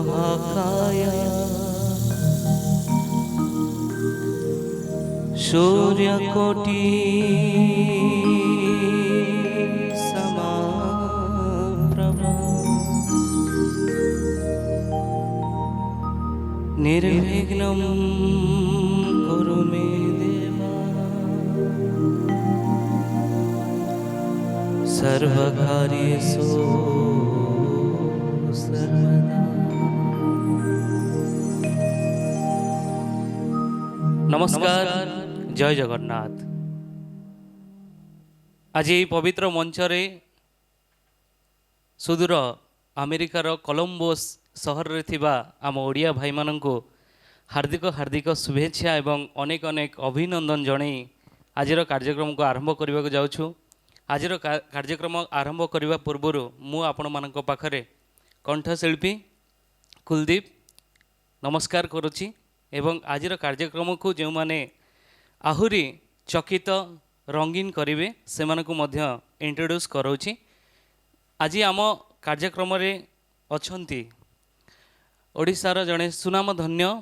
महाकाय सूर्यकोटि समप्रभा निर्विघ्नं कुरु मे देवा सर्वकार्येषु सर्वदा। नमस्कार, जय जगन्नाथ। आज ये पवित्र मंचरे सुदूर अमेरिकार कोलंबोस सहर रे थिबा आम ओडिया भाई माननकु हार्दिक हार्दिक शुभेच्छा एवं अनेक अनेक अभिनंदन जणै आजिर कार्यक्रम को आरंभ करने को जाऊँ। आजिर कार्यक्रम आरंभ करने पूर्व मु आपण मानक पाखरे कंठशिल्पी कुलदीप नमस्कार करुच्ची एवं आजिर कार्यक्रम को जो माने आहुरी चकित रंगीन करेंगे से इंट्रोड्यूस करोची। आज आम कार्यक्रम रे अछंती ओडिशार जड़े सुनामधन्य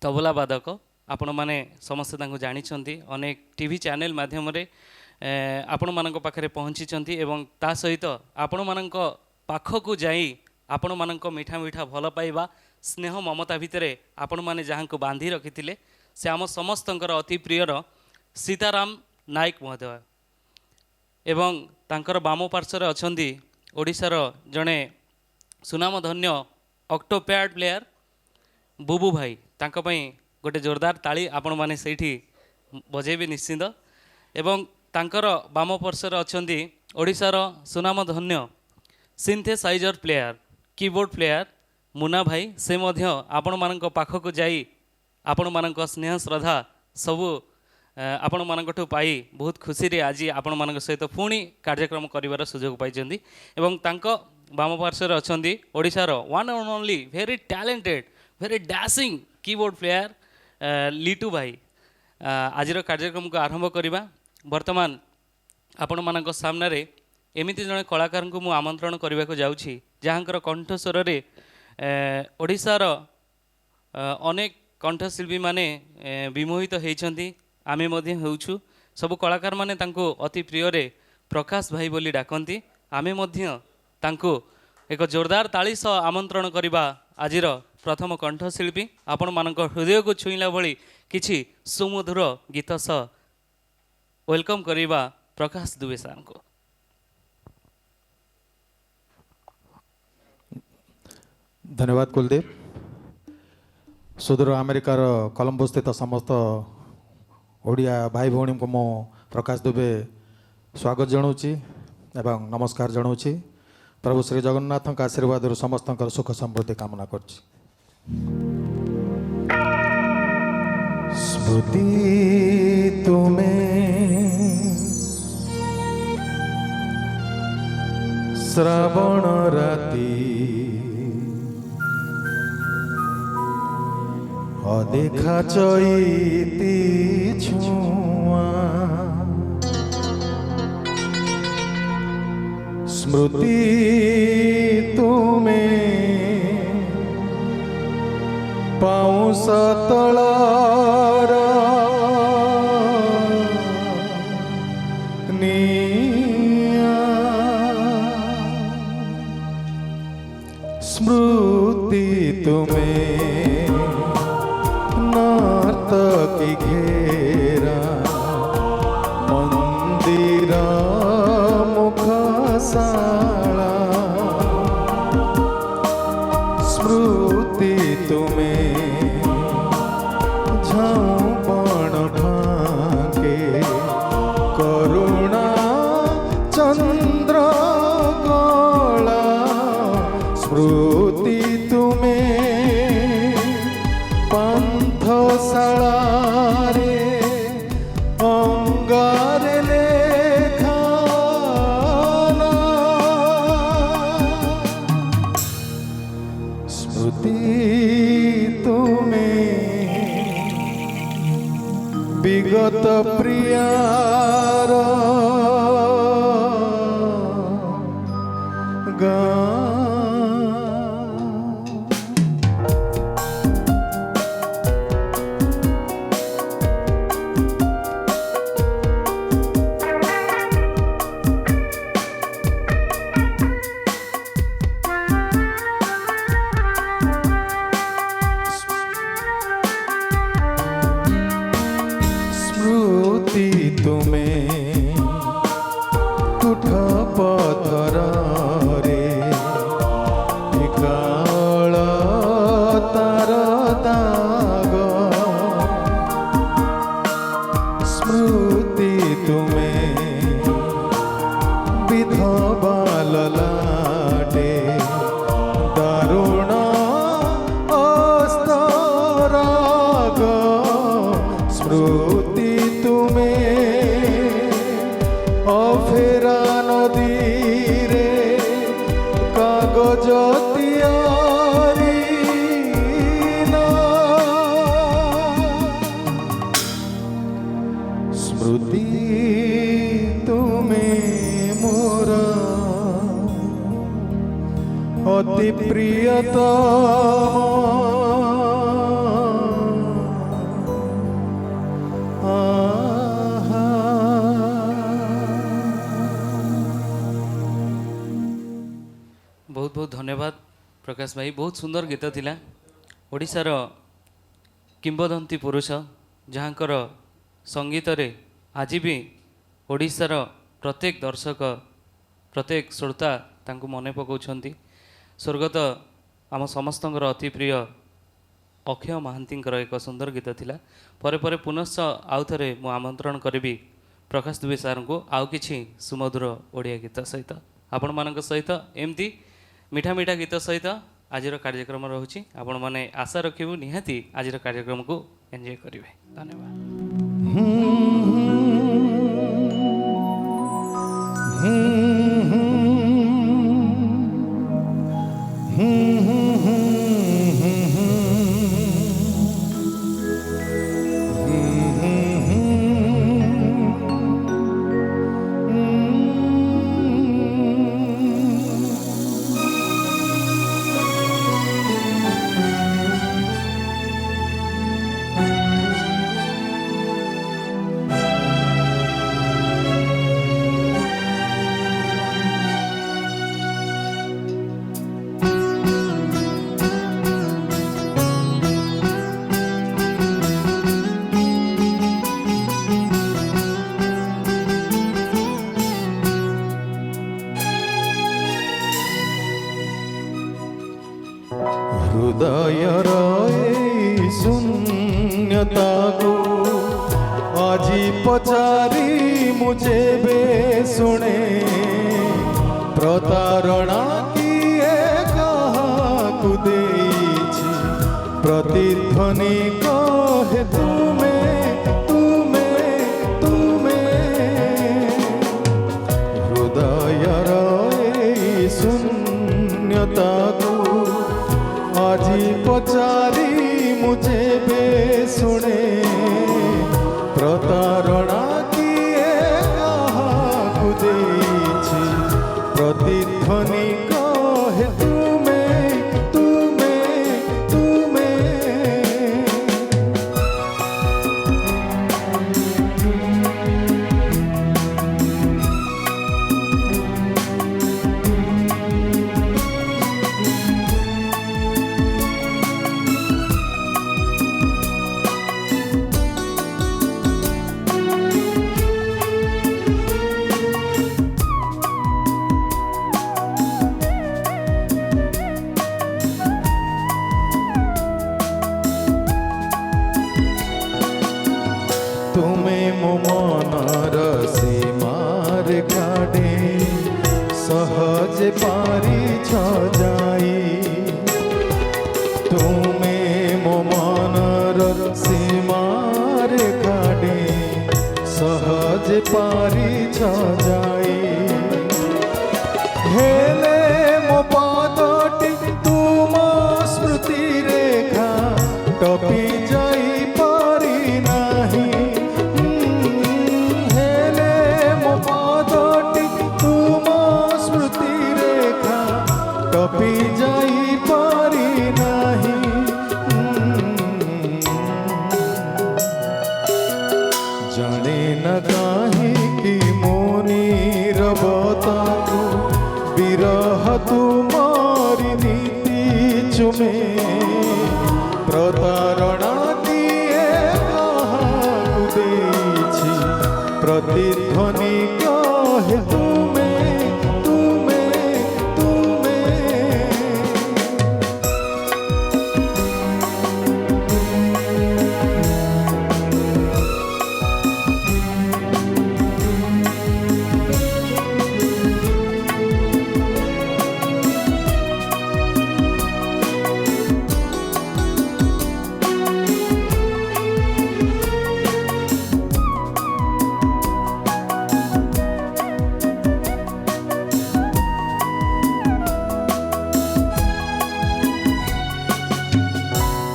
तबला वादक आपण माने समस्त तांको जानिछंती, अनेक टीवी चैनल माध्यम रे आपण मानक पाखरे पहुँची एवं ता सहित आपण मानक पाखकु जाई आपण मानक मीठा मीठा भल पाइबा स्नेह ममता भितर आपण माने जहाँ को बांधी रखिथिले से आम समस्तंकर अति प्रियर सीताराम नायक महोदय एवं तांकर बाम पार्श्वर अछंती ओडिशार जड़े सुनामधन्य ऑक्टोपैड प्लेयर बुबू भाई। तांको पई गोटे जोरदार ताली आपण माने सेठी बजेबे निश्चिंत। एवं तांकर बाम पार्श्वर अछंती ओडिशार सुनामधन्य synthesizer player keyboard player Muna भाई। से मध्य आपण मानक पाखकु जाई आपण मानक स्नेह श्रद्धा सबू आपण मानकठु पाई बहुत खुशी रे आज आपण मानक सहित पुणी कार्यक्रम करिवार सुजोग पाइछन्ती। एवं तांको बाम पार्श्वर अछन्ती ओडिशार one and only very talented very dashing keyboard player Litu भाई। आजिर कार्यक्रम को आरंभ करिबा। वर्तमान आपण मानक सामने रे एमिति जने कलाकार को मु आमंत्रण करबा को जाउछि जहाँकर कंठस्वर रे ओडिशार अनेक कंठशिल्पी माने विमोहित होइछन्ती। आमे मध्य होउछु सब कलाकार माने तांको अति प्रिय रे प्रकाश भाई बोली डाकंती। आमे मध्य तांको एक जोरदार ताली सह आमंत्रण करिबा आजिर प्रथम कंठशिल्पी आपण मानक हृदय को छुईला भली किछि सुमधुर गीत सह वेलकम करिबा प्रकाश दुबे सार को। धन्यवाद कुलदीप। सुदूर अमेरिकार कोलंबो स्थित समस्त ओडिया भाई भौणी को मो प्रकाश दुबे स्वागत जनाऊँगी एवं नमस्कार जनाऊँगी। प्रभु श्री जगन्नाथ का आशीर्वाद समस्त सुख समृद्धि कामना करछि। स्मृति तुम्हें श्रावण राति अदेखा चैती छुआ स्मृति तुम्हें पाउस तलार निया स्मृति तुम्हें की घेरा मंदिर मुखशाला स्मृति तुम्हें झाँपण ढाके करुणा चंद्र कला स्मृति तुम्हें पांथशाला अंगार लेखा स्मृति तुम्हें विगत प्रियार गान बहुत बहुत धन्यवाद प्रकाश भाई। बहुत सुंदर गीत थिला। ओडिशार किंबदंती पुरुष जहाँकर संगीत रे आज भी ओडिशार प्रत्येक दर्शक प्रत्येक श्रोता तांको मने पकाउछंती। स्वर्गत आम समस्तଙ୍କର अति प्रिय अक्षय महांतीଙ୍କର एक सुंदर गीत थिला। परे परे पुनश्च आउ थरे मु आमंत्रण करिबी प्रकाश दुबे सार को आउ किछि सुमधुर ओडिया गीत सहित आपण मानक सहित एमती मीठा मीठा गीत सहित आजिर कार्यक्रम रहुछि। आपण माने आशा रखिबु निहाती आजिर कार्यक्रम को एंजॉय करिवे। धन्यवाद। हृदयर शून्यता को आजी पचारी मुझे बे सुने प्रतारणा किए काहाकु देछि प्रतिध्वनि कहे तुमे तुमे तुमे हृदयर शून्यता को आजी पचारी मुझे बे सुने प्रतारणा किए काहाकु देछि प्रतिध्वनि कहे तुमे तुमे तुमे तुमे मो मनर सीमार काटे सहज पारी छ जाई तुमे मो मनर सीमार काटे सहज पारी छ जाई हेले मो पादटी तुम स्मृति रेखा टपी जाई पारी नाही टपी जाई पारी नाही जाने न काहे कि मोनी रबताकू विरह तुमारी नीति चुमे प्रतारणा किए काहाकु देछि प्रतिध्वनि कहे तुमे तुमे तुमे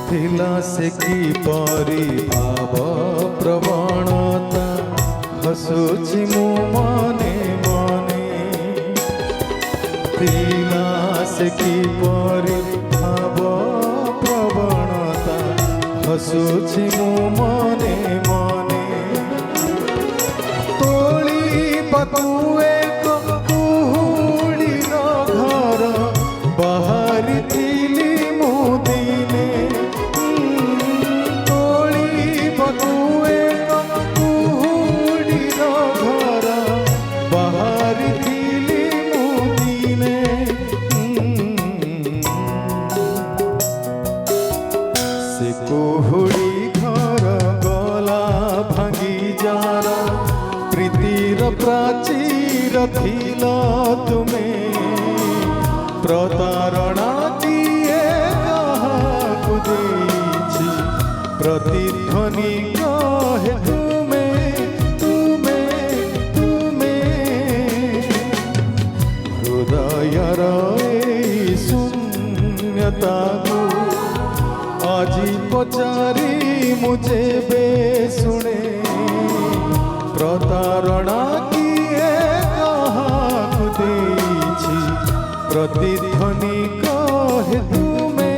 थिला से की परी भाव प्रवणता हसुछि मु मने मने थिला से किपरि भाव प्रवणता हसुछि मु मने मने तोळिबाकु एक कुहुडीर घर बाहारिथिली मु दिने तोळिबाकु एक कुहुडीर घर बाहारिथिली मु दिने से कुहुडी घर गला भांगी जारा प्रीतिर प्राचीर थिल तुमे प्रतारणा किए काहाकु देछि प्रतिध्वनि कहे तुमे तुमे तुमे हृदयर एई शून्यताकु আজি পচারি মুঝে বে শুনে প্রতারণা কিয়ে কাহাকু দেছি প্রতিধ্বনি কহে তুমে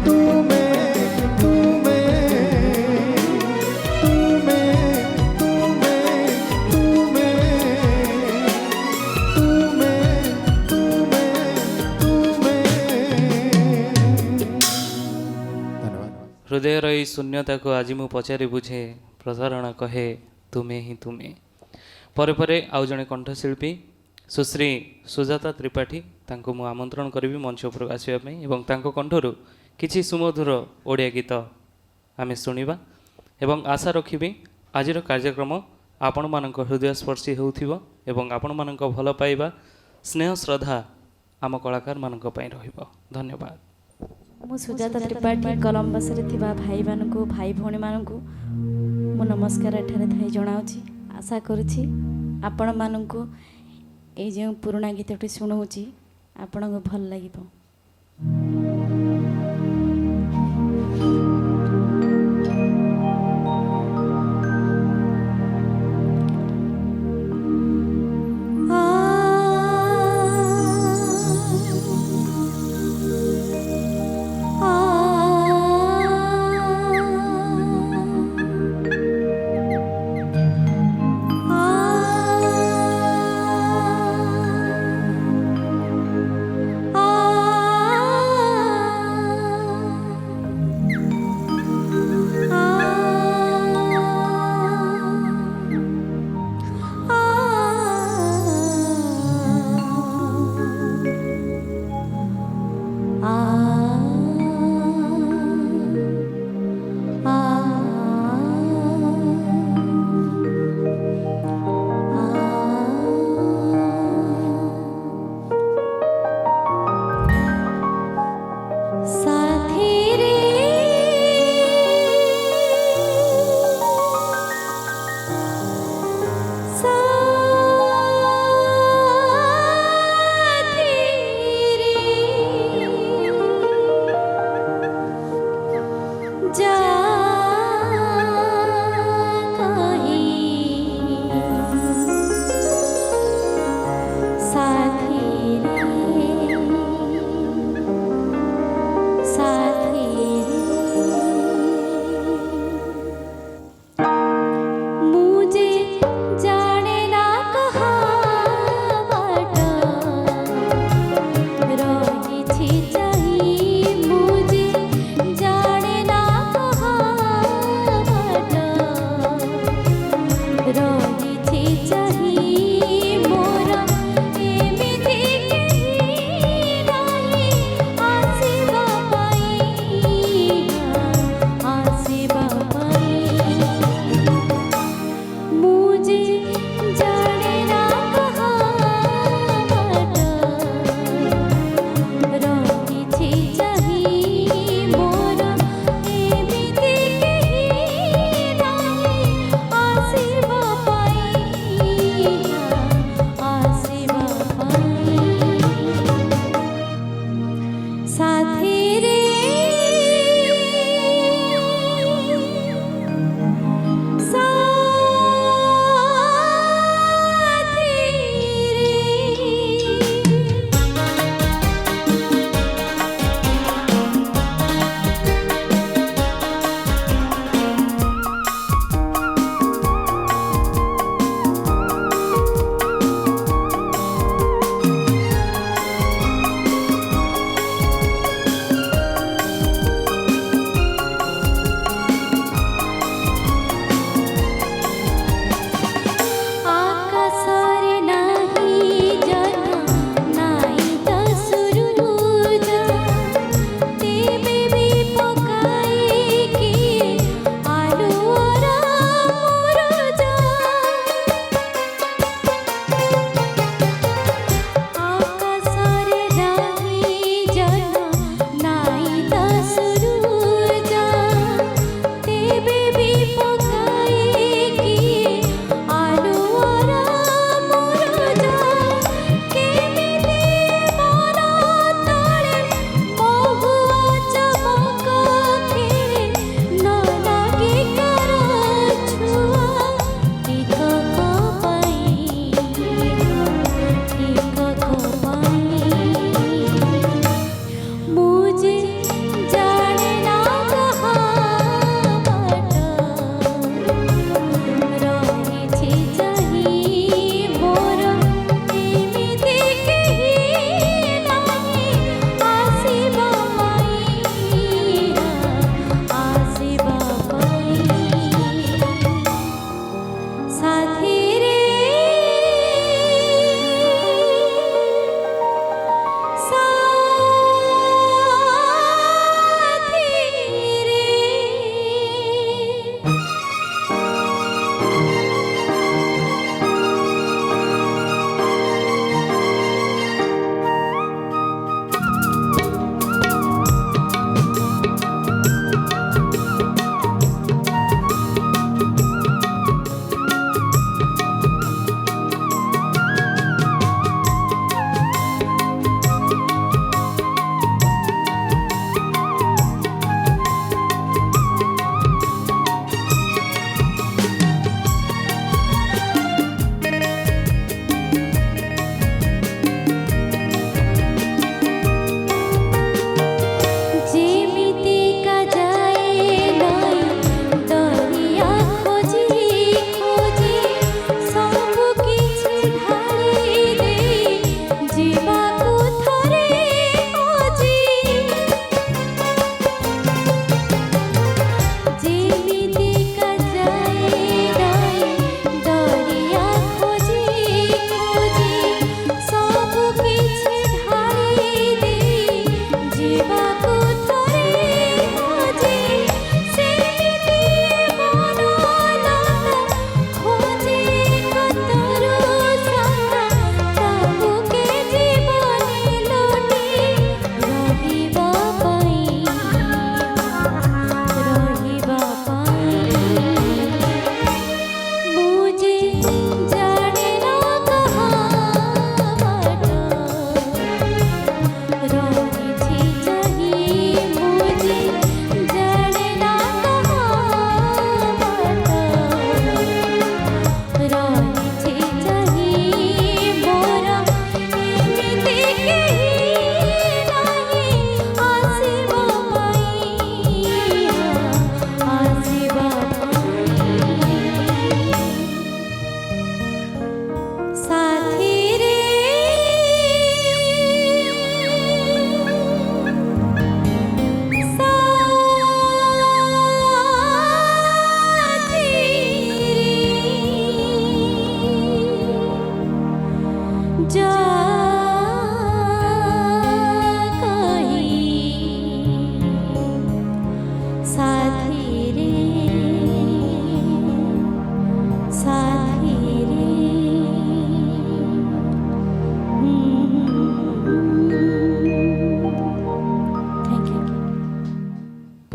তুমে তুমে তুমে তুমে তুমে তুমে তুমে তুমে धन्यवाद। ହୃଦୟର ଏହି ଶୂନ୍ୟତାକୁ ଆଜି ମୁଁ ପଚାରି ବୁଝେ ପ୍ରସାରଣ କହେ ତୁମେ ହିଁ ତୁମେ। ପରେ ପରେ ଆଉ ଜଣେ କଣ୍ଠଶିଳ୍ପୀ ସୁଶ୍ରୀ ସୁଜାତା ତ୍ରିପାଠୀ ତାଙ୍କୁ ମୁଁ ଆମନ୍ତ୍ରଣ କରିବି ମଞ୍ଚ ଉପରକୁ ଆସିବା ପାଇଁ ଏବଂ ତାଙ୍କ କଣ୍ଠରୁ କିଛି ସୁମଧୁର ଓଡ଼ିଆ ଗୀତ ଆମେ ଶୁଣିବା ଏବଂ ଆଶା ରଖିବି ଆଜିର କାର୍ଯ୍ୟକ୍ରମ ଆପଣମାନଙ୍କ ହୃଦୟସ୍ପର୍ଶୀ ହେଉଥିବ ଏବଂ ଆପଣମାନଙ୍କ ଭଲ ପାଇବା ସ୍ନେହ ଶ୍ରଦ୍ଧା ଆମ କଳାକାରମାନଙ୍କ ପାଇଁ ରହିବ। ଧନ୍ୟବାଦ। ମୁଁ ସୁଜାତା ତ୍ରିପାଠୀ କଲମ୍ବସରେ ଥିବା ଭାଇମାନଙ୍କୁ ଭାଇ ଭଉଣୀମାନଙ୍କୁ ମୁଁ ନମସ୍କାର ଏଠାରେ ଥାଇ ଜଣାଉଛି। ଆଶା କରୁଛି ଆପଣମାନଙ୍କୁ ଏଇ ଯେଉଁ ପୁରୁଣା ଗୀତଟି ଶୁଣାଉଛି ଆପଣଙ୍କୁ ଭଲ ଲାଗିବ।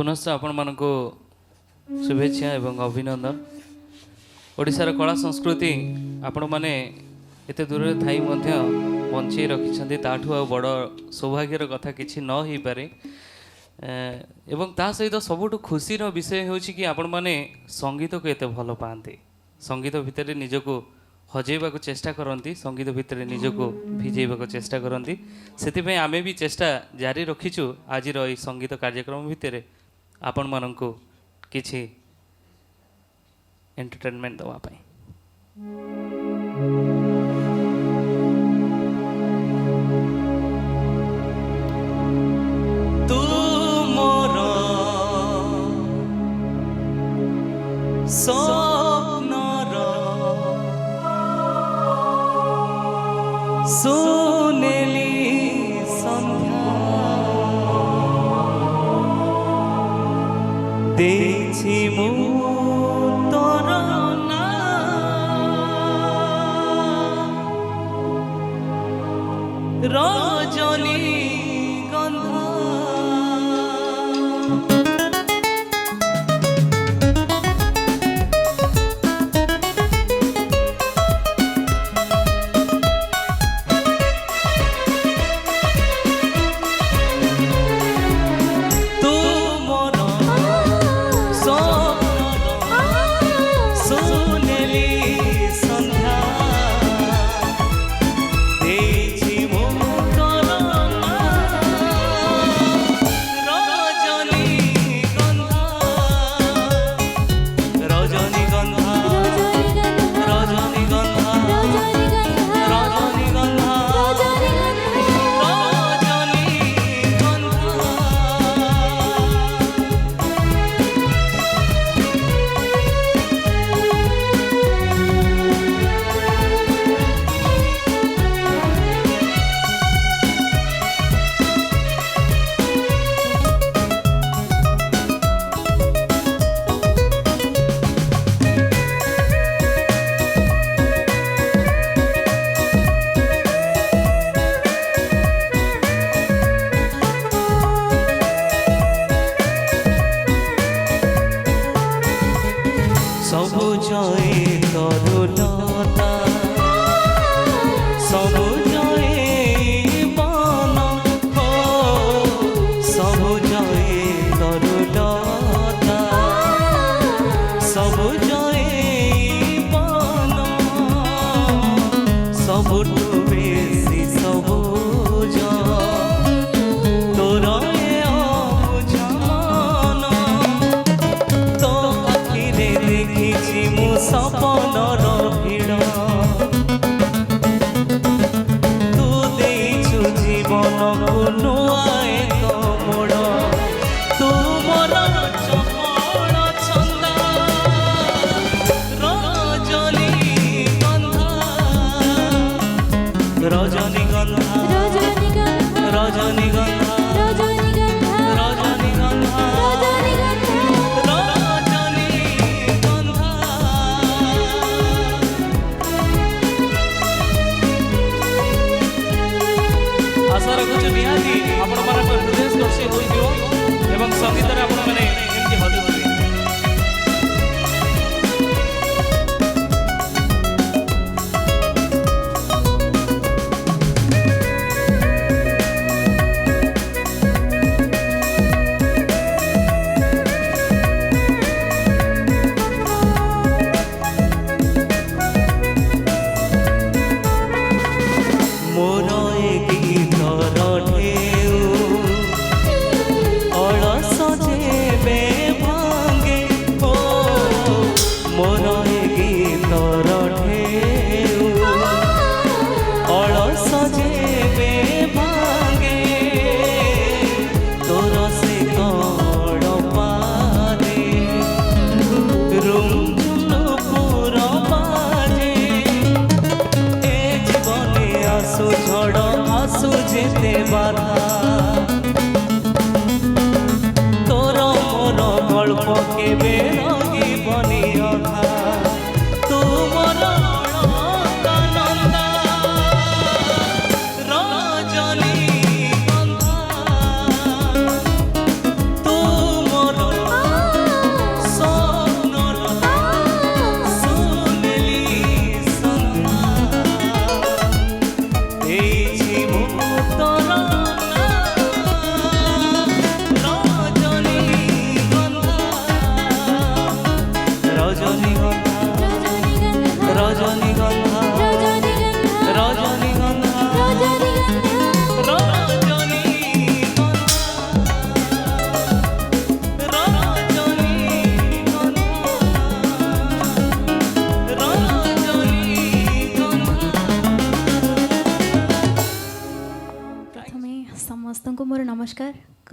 पुनश्च आपण मानको शुभेच्छा एवं अभिनंदन। ओडिशार कला संस्कृति आपण माने एते दूर थाई मध्य बंचाई रखिछन्ति ताठू आ बड़ सौभाग्यर कथा किछि न होई पारे। एवं ता सहित सबुठु खुशीर विषय होछि कि आपण माने संगीत को एते भल पाते, संगीत भितर निजको हजेबाको चेष्टा करती, संगीत भितर निजको भिजेबाको चेष्टा करती। से आमे भी चेष्टा जारी रखीचु आज संगीत कार्यक्रम भितर आपण माननको किछि एंटरटेनमेंट दवा पाई। तू मोर स्वप्नर सुनेली संध्या देछि मु तोर ना रजनी गंधा। आशा रखुछु निहाती आपण मानक हृदय स्पर्शी होइदियो एवं संगीत रे आपण माने एमति हदुथिबे।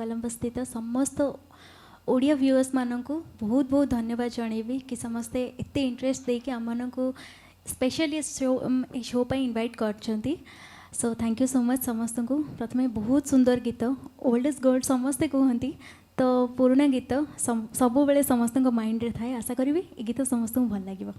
कलम्बो स्थित समस्त ओडिया व्यूअर्स मानक बहुत बहुत धन्यवाद जनइबी कि समस्ते एते इंटरेस्ट देके आम मानक स्पेशली शो पर इनवाइट कर so thank you so much समस्त को प्रथम बहुत सुंदर गीत ओल्ड इज गोल्ड समस्ते कहती तो पुराना गीत सब बेले समस्त माइंड रे थाए आशा करी ए गीत समस्त भल लगे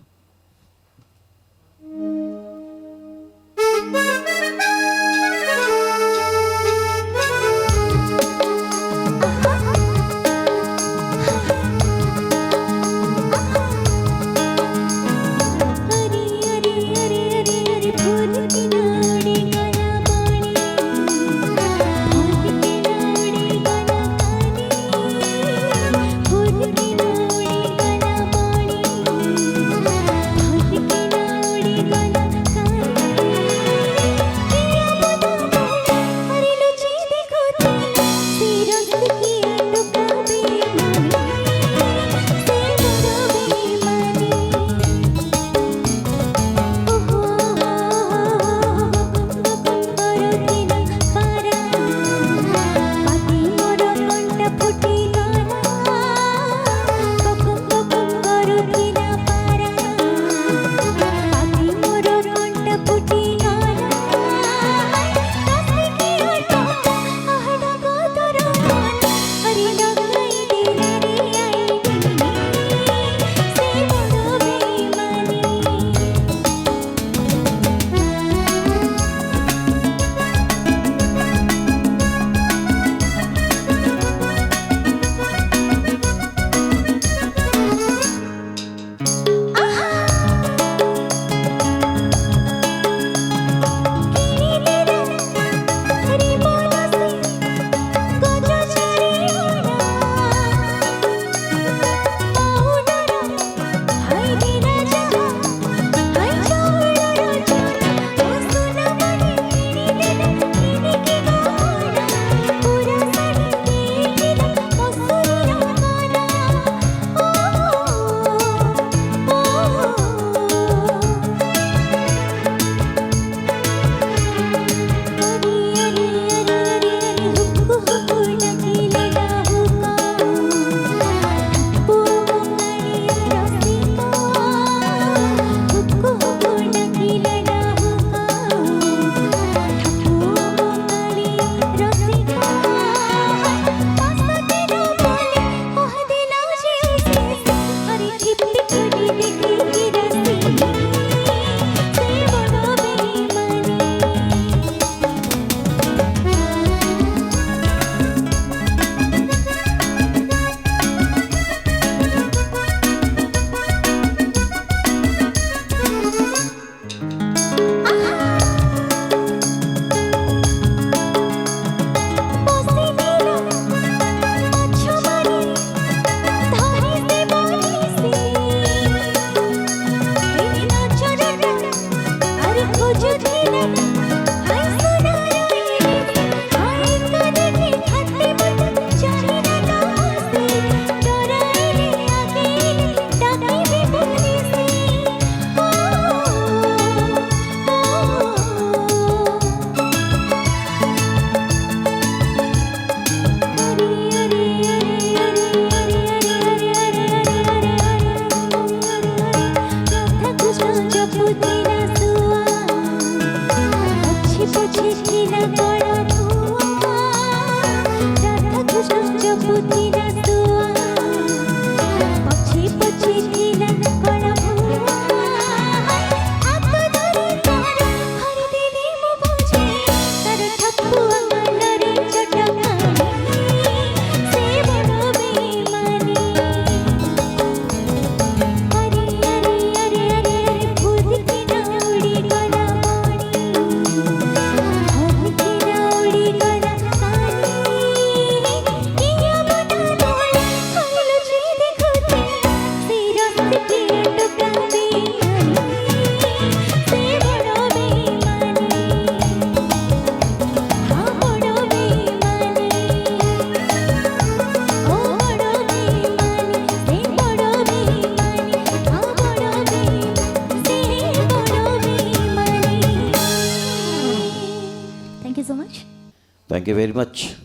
Thank you very much.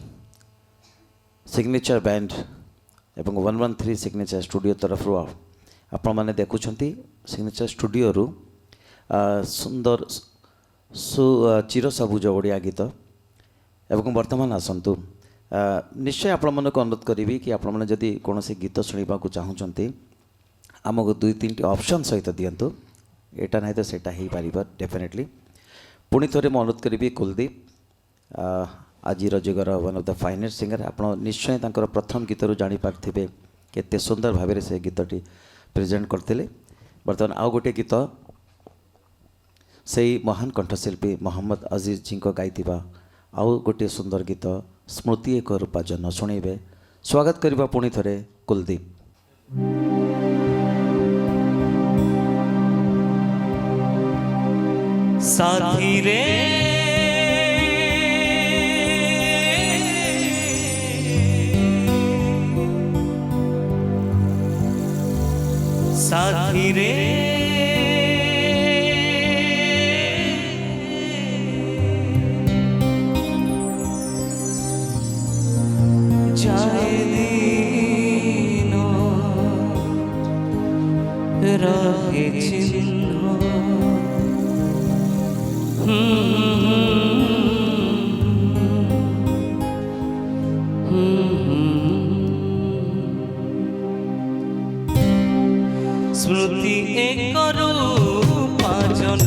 Signature band एवं 113 सिग्नेचर स्टूडियो तरफ आपण मैंने देखुंट सिग्नेचर स्टूडियो रु सुंदर चिर सबुज ओडिया गीत एवं वर्तमान आसतु निश्चय आपण मन को अनुरोध करी कि आपण मैंने जदि कौन गीत शुणा चाहूँगी आमको 2-3 ऑप्शन सहित दिंतु एटा नहीं तो सेटा ही पार डेफिनेटली पुणी थे मैं अनुरोध करी कुलदीप आज जुगर one of the finest singer आप निश्चय तांकर प्रथम गीत रू जानी पार्थिबे केते सुंदर भाव से गीतटी प्रेजेंट करते बर्तमान आउ गोटे गीत से महान कंठशिल्पी मोहम्मद अजीज जी को गाइथिबा आउ गोटे सुंदर गीत स्मृति एक रूपा जन शुणेबे स्वागत करबा पुणी थे कुलदीप। साथी रे साथी रे जाए दिन रहे चिन्ह स्मृति एक रूपा जन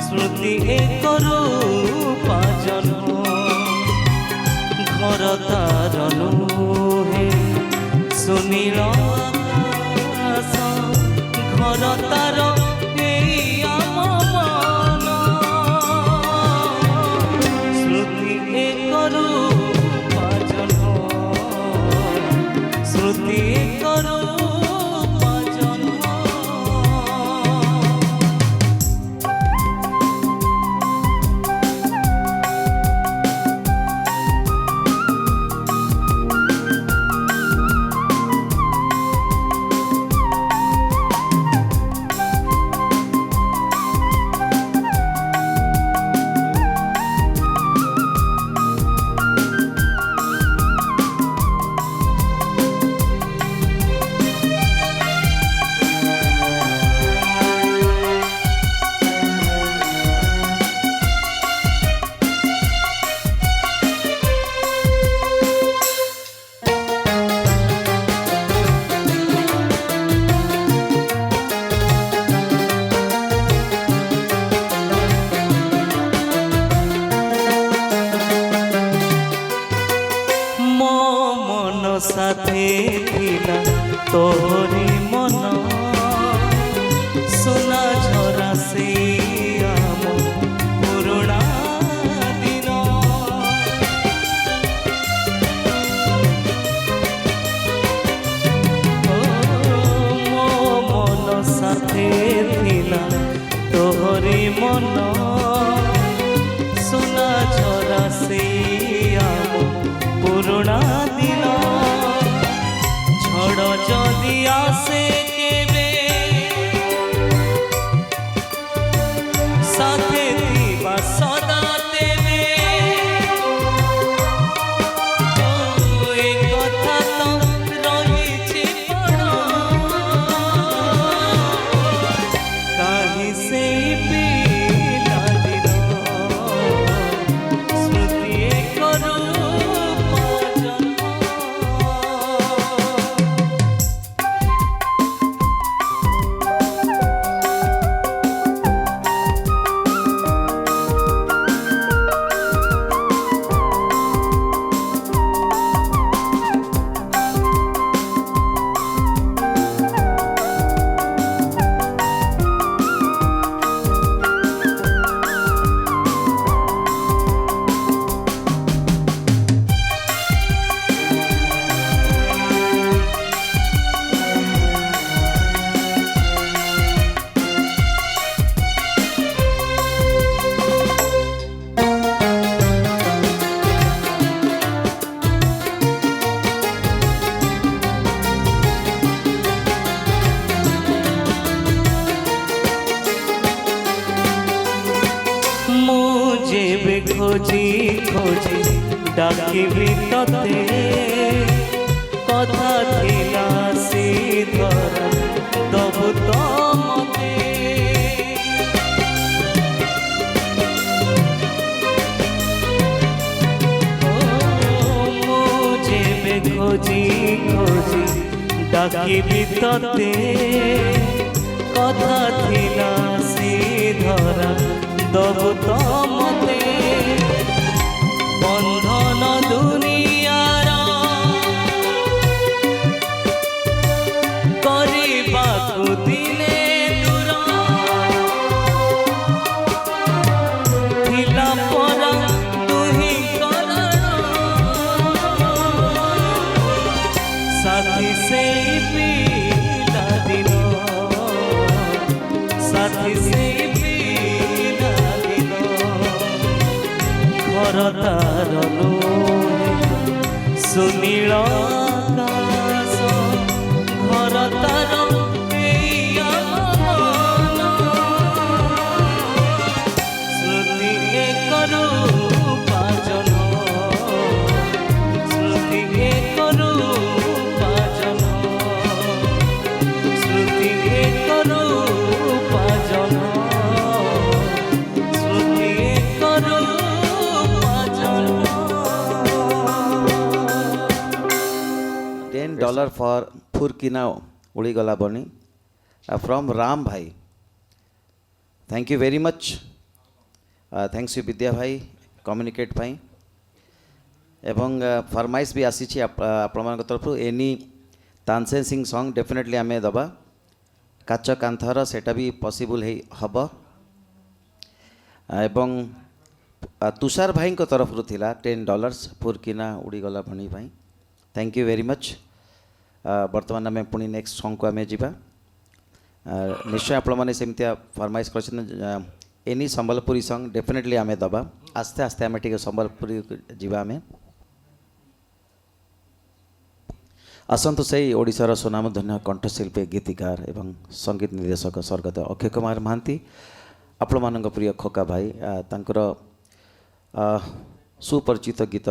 स्मृति एक रूपा जन घर तार नुहे सुनील आकाश घर तार स्मृति एक रूपा जन स्मृति एक रूपा जन साथे थिला तोहरी मन सोना झरा से आम पुरुणा दिन मो मन साथे थिला तोहरी मन सोना झरा से आम पुरुणा दिन झड़ जदि आसे केबे साथे दिवा सदा देबे ए कथा तो रहिछि पड़ काहि से पिला दिन स्मृति एक रूपा जन ডাকিবি ততে কথা থিলা শ্রীধর দবু তো মতে যেবে খোঁজি খোঁজি ডাকিবি ততে কথা থিলা শ্রীধর দবু তো মতে বন্ধন দুনিয়ার କରିବାକୁ দিলে দୂର ଥିଲା ପରା ଦୁହିଁଙ୍କର ସାଥୀ ସେଇ ପିଲାଦିନ ସାଥୀ ସେଇ ପିଲାଦିନ ଘର ତାର ନୁହେଁ ସୁନୀଳ ଆକାଶ ଘର ତାର ଏଇ ମନ ସ୍ମୃତି ଏକରୁ ପାଜନ ସ୍ମୃତି ଏକରୁ ପାଜନ ସ୍ମୃତି ଏକରୁ ପାଜନ ସ୍ମୃତି ଏକରୁ $10 for Furkina Uligala Boni from Ram Bhai. Thank you very much. Thanks you Vidya Bhai communicate Bhai. এবং ফরমাইশ भी ଆସିଛି ଆପଣମାନଙ୍କ ତରଫରୁ ଏନି ତାନସେନ ସିଂ ସଙ୍ଗ ଡେଫିନେଟଲି ଆମେ ଦେବା କାଚ କାନ୍ଥର ସେଇଟା ବି ପସିବୁଲ୍ ହେବ ଏବଂ ତୁଷାର ଭାଇଙ୍କ ତରଫରୁ ଥିଲା $10 ଫୁରକିନା ଉଡ଼ିଗଲା ଭଣି ପାଇଁ थैंक यू वेरी मच बर्तमान आम पुणी नेक्स्ट सॉन्ग को आम जा निश्चय आपण मैंने सेमती फरमाइश कर एनी संबलपुरी सॉन्ग डेफिनेटली आम दबा आस्ते आस्ते आम टे संबलपुरी जीवा आम आसतु से ओडिशार सुनामधन्य कंठशिल्पी गीतिकार एवं संगीत निर्देशक स्वर्गत अक्षय कुमार महांती आपण मान प्रिय खोका भाई तांकर सुपरिचित गीत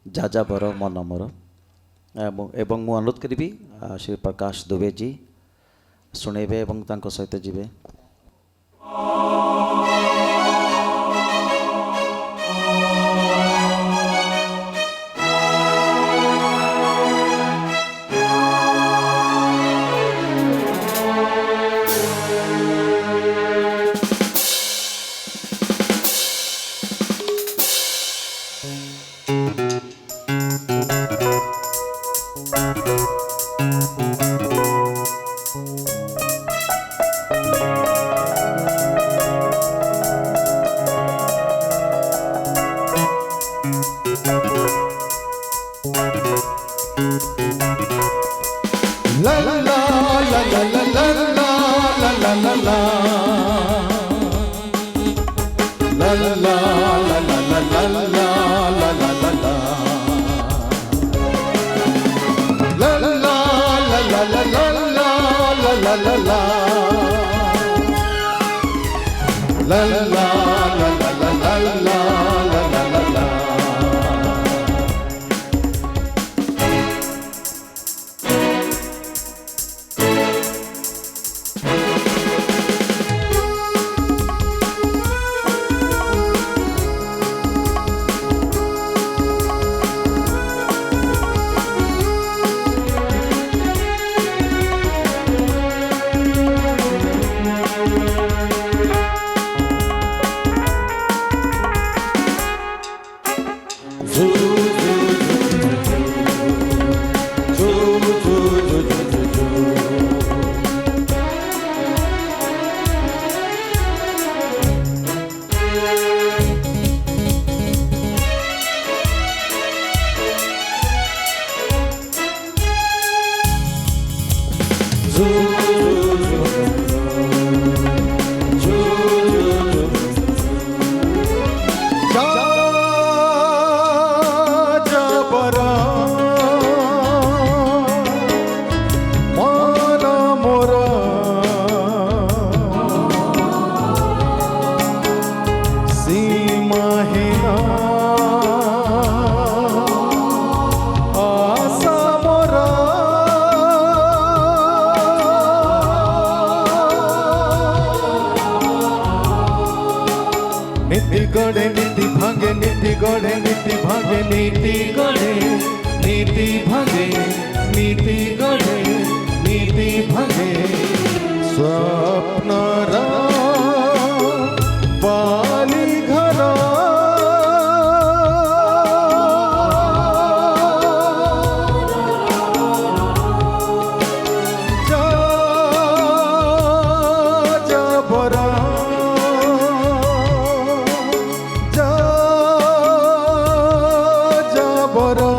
जाजा बर मन मोर एवं मु अनुरोध करी श्री प्रकाश दुबे जी शुणेबे एवं तांको सहित जीवे La la la la la la la la la la la la La la la la la la la la la la la la la La la la la la la la la la la la la La la la la la la la la la la la भागे नीति गढ़े नीति भागे स्वप्नरा बाली घर जा जा बरा जा जा बरा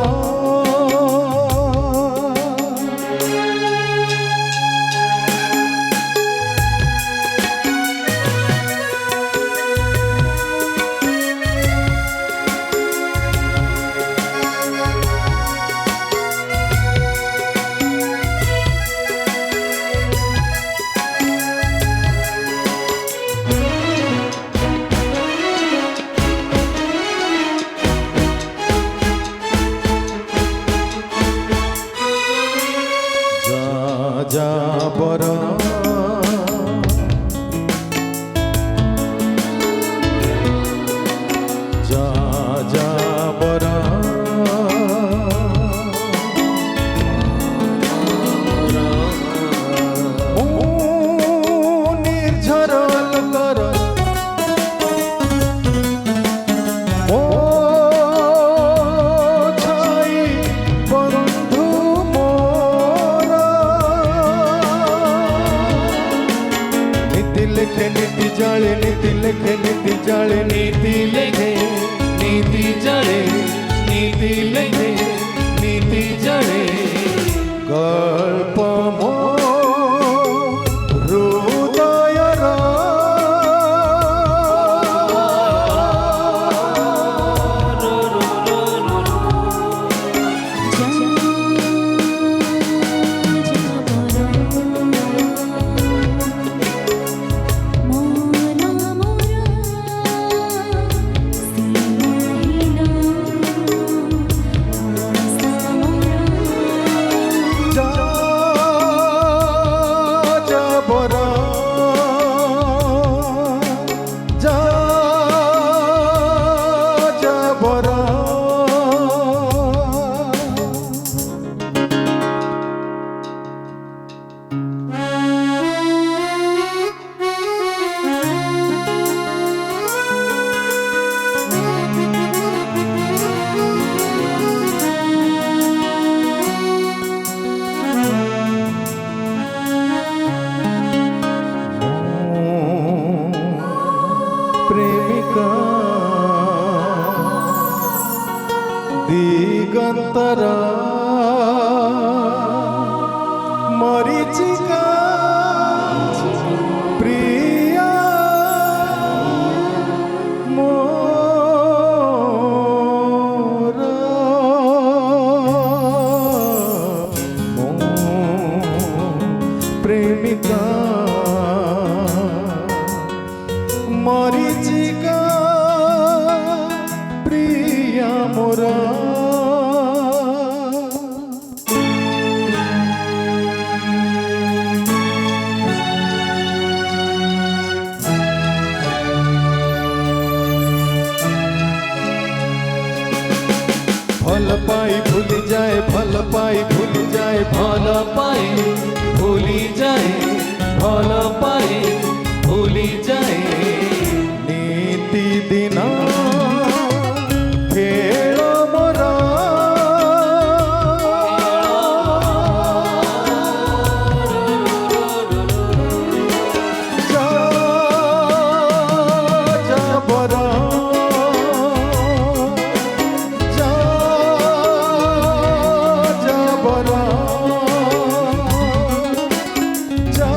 जा बरा जा जा बरा निर्झरल कर ओ छाई बंधु मोरा नीति लिखे नीति जाले नीति लिखे नीति जाले नीति लिखे नीति जाले नीति लिखे नीति जाले गल्प मो हृदयरा जा जा बरा जा जा बरा प्रेमिका दिगंतरा मरीचिका प्रिया मोरा प्रेमिका मरीचिका प्रिया मोरा भल पाई भूल जाए भल पाई भूल जाए भल पाई भूली जाए भल पाई भूली जाए नीति दिना खेल मोरा जा जा बरा जा जा बरा जा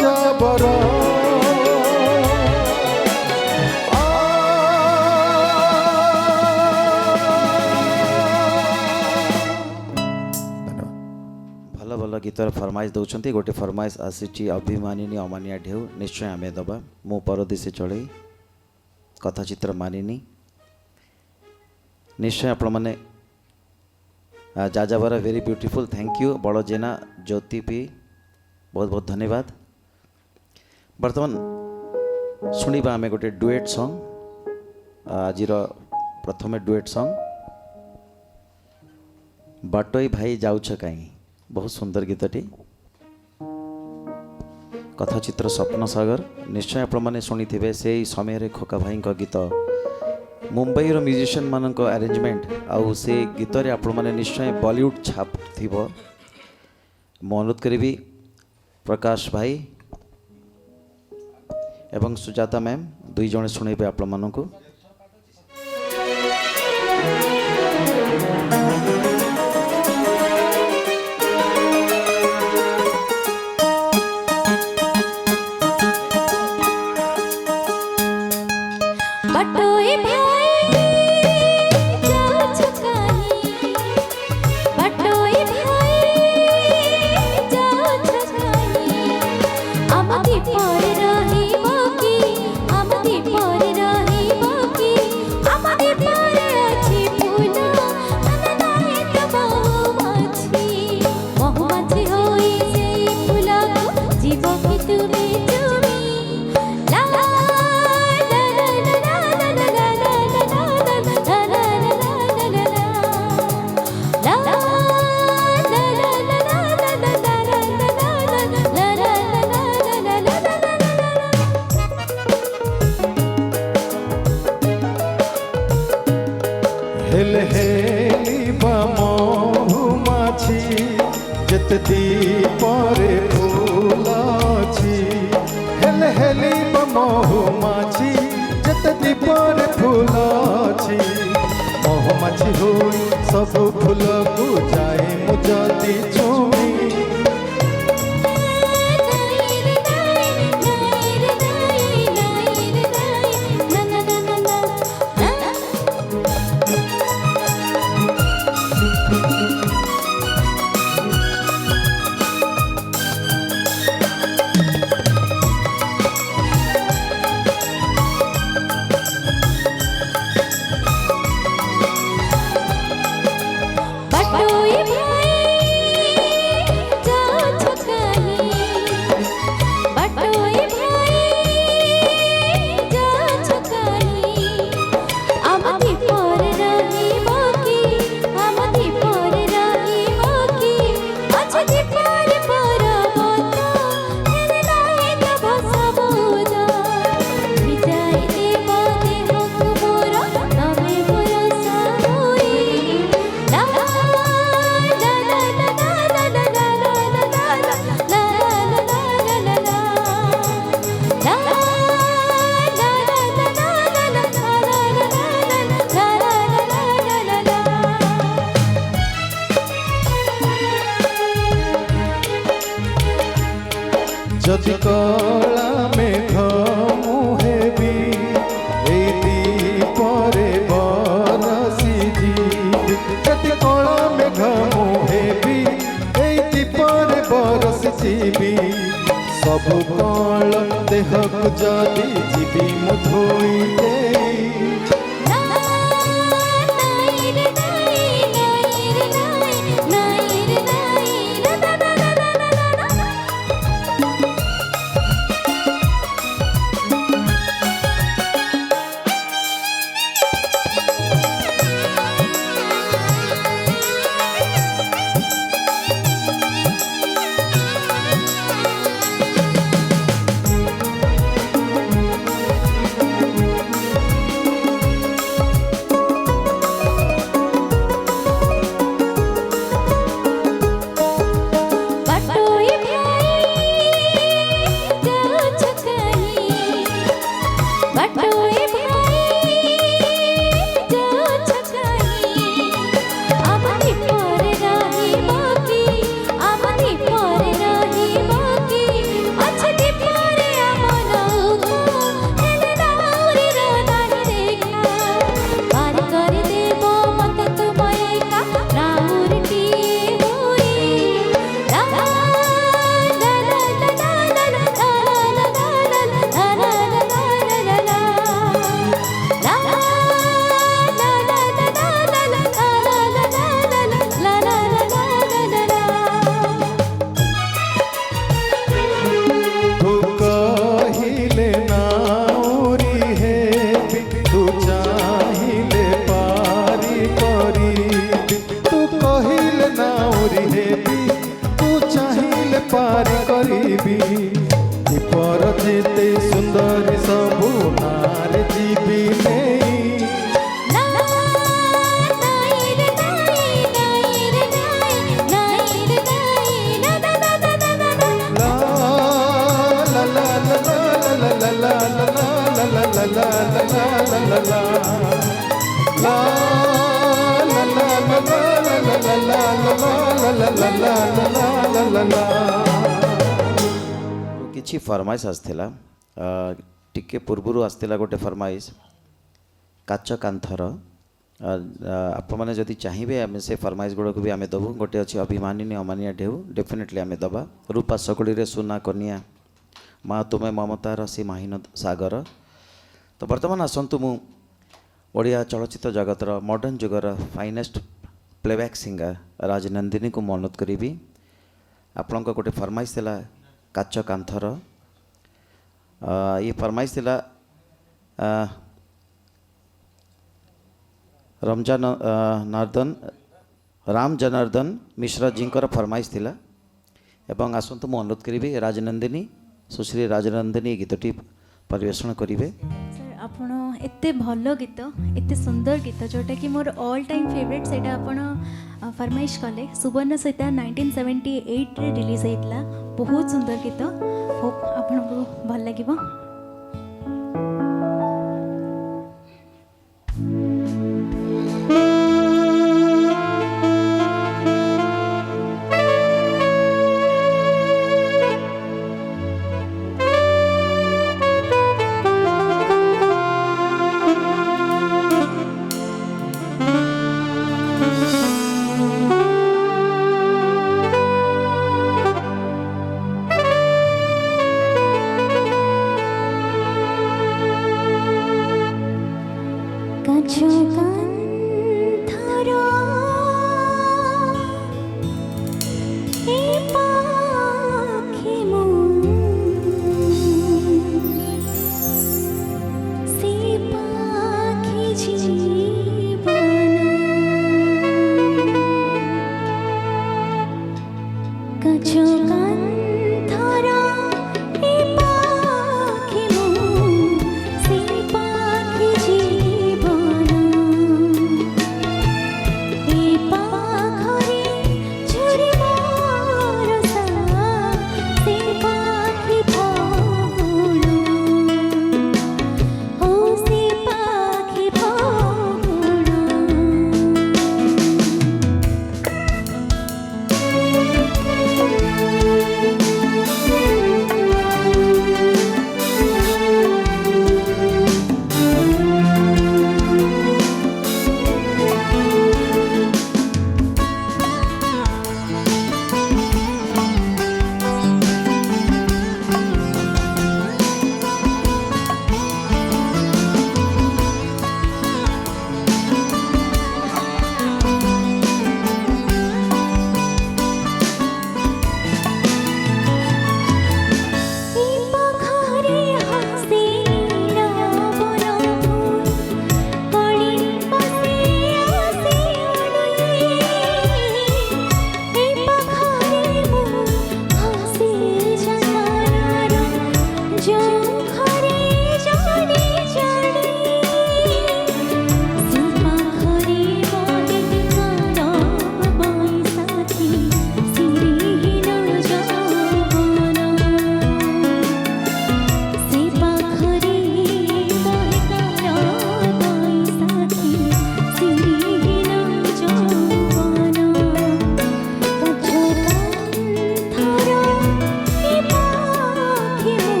जा बरा ଭଲ ଭଲ ଗୀତର ଫରମାଇଶ ଦେଉଛନ୍ତି। ଗୋଟେ ଫରମାଇଶ ଆସିଛି ଅଭିମାନିନୀ ଅମାନିଆ ଢେଉ, ନିଶ୍ଚୟ ଆମେ ଦେବା। ମୁଁ ପରଦେଶୀ ଚଢ଼େଇ କଥାଚିତ୍ର ମାନିନି, ନିଶ୍ଚୟ ଆପଣମାନେ ଯାଯାବରା ଭେରି ବ୍ୟୁଟିଫୁଲ୍, ଥ୍ୟାଙ୍କ ୟୁ। ବଡ଼ ଜେନା ଜ୍ୟୋତି ପି ବହୁତ ବହୁତ ଧନ୍ୟବାଦ। ବର୍ତ୍ତମାନ ଶୁଣିବା ଆମେ ଗୋଟେ ଡୁଏଟ୍ ସଙ୍ଗ୍, ଆଜିର ପ୍ରଥମେ ଡୁଏଟ୍ ସଙ୍ଗ୍। बाटोई भाई जाऊछ कहीं बहुत सुंदर गीतटी कथाचित्र स्वप्न सागर निश्चय आपण मैंने शुणी थे से समय रे खोका भाई गीत मुंबई रो म्यूजिशियन मानक अरेंजमेंट आउ से गीत रे आपण मैंने निश्चय बॉलीवुड छाप थिबो मु अनुरोध करी प्रकाश भाई एवं सुजाता मैम दुई जने शुणेबे आपण मानकू बटोई भाई जाऊछ कहीं बटोई भाई जाऊछ कहीं आमदी पर रहिबो की आमदी पर रहिबो की आमदी पर अछि फूल अनदाई महुमाछी महुमाछी होई सेई फूल जीव की तुमे चुमी ला हेल हेली महुमाछी जेत दीपरे फूल अछि हेल हेली महुमाछी जेत दीपरे फूल अछि महुमाछी होई सब फूल को जाए मुजदी चुमी बटोई भाई जाऊछ कहीं बटोई भाई जाऊछ कहीं आमदी पर रहिबो की आमदी पर रहिबो की अछदी पर पर्वत हेरे नाही त भसबुजा विजय देव देहक मोर तमे मोर साहोई ला जदि कला मेघ मुहेबी ए दीपरे बरसी जीवी जदि कला मेघ मुहेबी ए दीपरे बरसी जीवी सब कल देहक जदि जीवी मु धोई देई ଯିବି ଦୀପର ଯେତେ ସୁନ୍ଦରୀ ସବୁ ନାରେ ଯିବି ନେଇ ଲା ଲା ଲା ଲା ଲା ଲା ଲା ଲା ଲା ଲା ଲା ଲା ଲା କିଛି ଫରମାଇଶ ଆସିଥିଲା ଟିକେ ପୂର୍ବରୁ ଆସିଥିଲା ଗୋଟେ ଫରମାଇଶ କାଚ କାନ୍ଥର ଆପଣମାନେ ଯଦି ଚାହିଁବେ ଆମେ ସେ ଫରମାଇଶ ଗୁଡ଼ାକୁ ବି ଆମେ ଦେବୁ ଗୋଟେ ଅଛି ଅଭିମାନିନୀ ଅମାନିଆ ଢେଉ ଡେଫିନେଟଲି ଆମେ ଦେବା ରୂପା ସକୁଳିରେ ସୁନା କନିଆ ମା ତୁମେ ମମତାର ସୀମାହୀନ ସାଗର ତ ବର୍ତ୍ତମାନ ଆସନ୍ତୁ ମୁଁ ଓଡ଼ିଆ ଚଳଚ୍ଚିତ୍ର ଜଗତର ମଡ଼ର୍ଣ୍ଣ ଯୁଗର ଫାଇନେଷ୍ଟ ପ୍ଲେବ୍ୟାକ୍ ସିଙ୍ଗର ରାଜନନ୍ଦିନୀକୁ ମୁଁ ଅନୁରୋଧ କରିବି ଆପଣଙ୍କ ଗୋଟେ ଫରମାଇଶ ଥିଲା କାଚ କାନ୍ଥର ଇଏ ଫରମାଇଶ ଥିଲା ରାମ ଜନାର୍ଦ୍ଦନ ମିଶ୍ର ଜୀଙ୍କର ଫରମାଇଶ ଥିଲା ଏବଂ ଆସନ୍ତୁ ମୁଁ ଅନୁରୋଧ କରିବି ରାଜନନ୍ଦିନୀ ସୁଶ୍ରୀ ରାଜନନ୍ଦିନୀ ଏ ଗୀତଟି ପରିବେଷଣ କରିବେ ସାର୍ ଆପଣ ଏତେ ଭଲ ଗୀତ ଏତେ ସୁନ୍ଦର ଗୀତ ଯେଉଁଟାକି ମୋର ଅଲ୍ ଟାଇମ୍ ଫେଭରେଟ୍ ସେଇଟା ଆପଣ ଫରମାଇଶ କଲେ ସୁବର୍ଣ୍ଣ ସୀତା 1978ରେ ରିଲିଜ୍ ହେଇଥିଲା ବହୁତ ସୁନ୍ଦର ଗୀତ ହୋପ୍ ଆପଣଙ୍କୁ ଭଲ ଲାଗିବ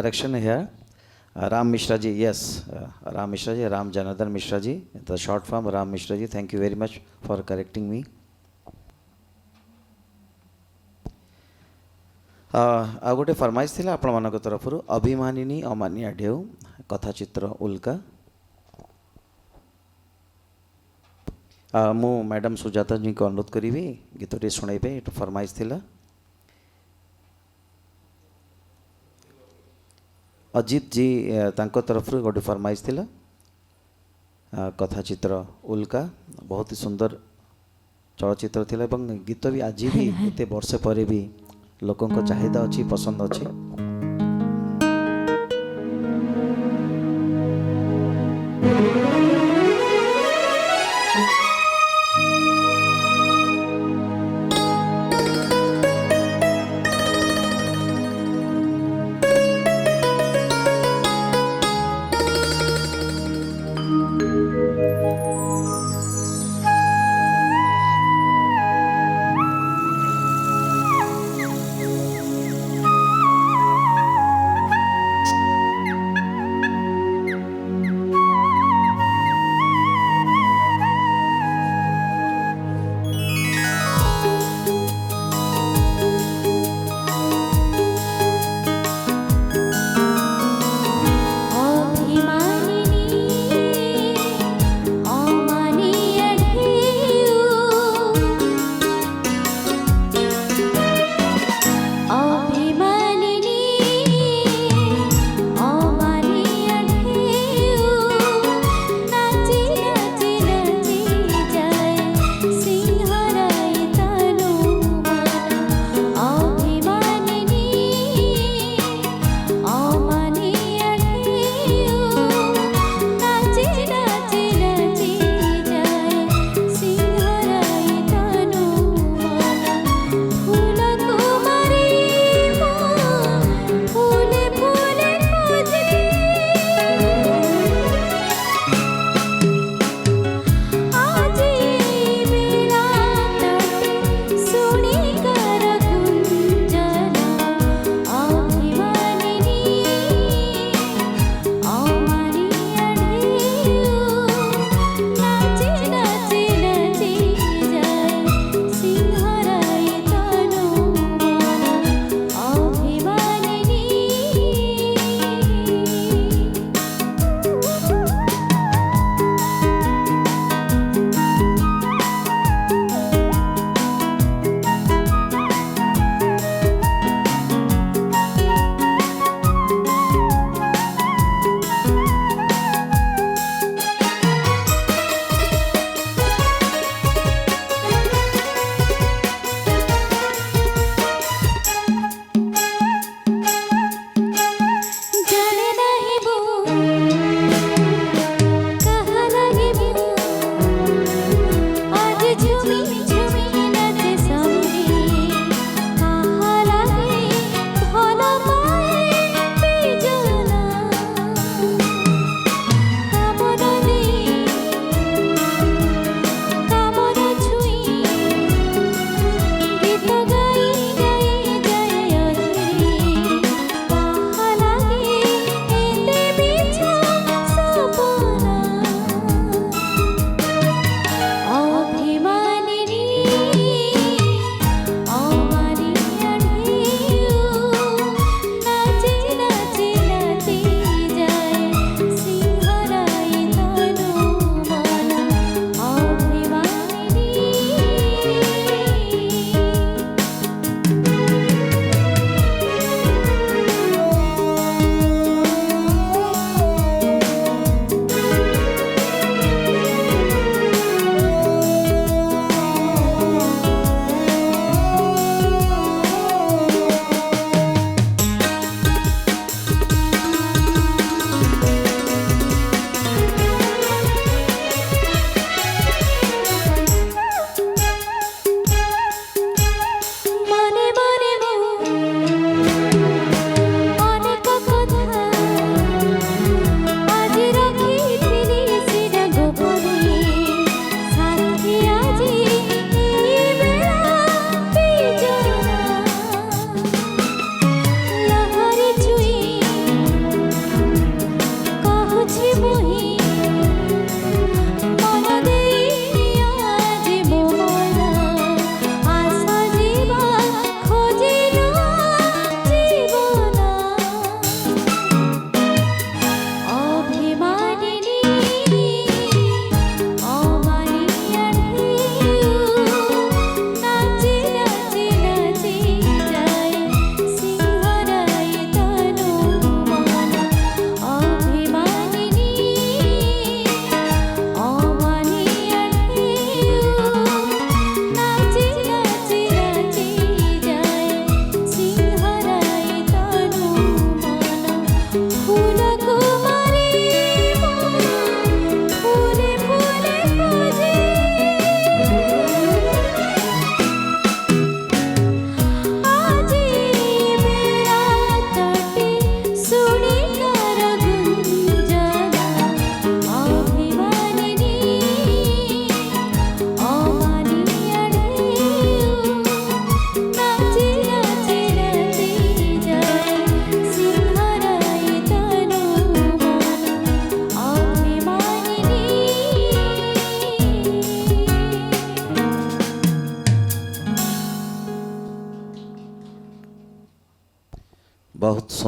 introduction here. Ram Mishra ji, yes, Ram Mishra ji, Ram Janardhan Mishra ji, the short form Ram Mishra ji. Thank you very much for correcting me. ଆଉ ଗୋଟେ ଫରମାଇଶ ଥିଲା ଆପଣମାନଙ୍କ ତରଫରୁ ଅଭିମାନିନୀ ଅମାନିଆ ଢେଉ କଥାଚିତ୍ର ଉଲ୍କା। ମୁଁ ମ୍ୟାଡ଼ାମ୍ ସୁଜାତା ଜୀଙ୍କୁ ଅନୁରୋଧ କରିବି ଗୀତଟି ଶୁଣାଇବେ, ଏଇଟା ଫରମାଇଶ ଥିଲା। ଅଜିତ ଜୀ ତାଙ୍କ ତରଫରୁ ଗୋଟେ ଫରମାଇଶ ଥିଲା କଥାଚିତ୍ର ଉଲ୍କା। ବହୁତ ହି ସୁନ୍ଦର ଚଳଚ୍ଚିତ୍ର ଥିଲା ଏବଂ ଗୀତ ବି ଆଜି ବି ଏତେ ବର୍ଷ ପରେ ବି ଲୋକଙ୍କ ଚାହିଦା ଅଛି, ପସନ୍ଦ ଅଛି।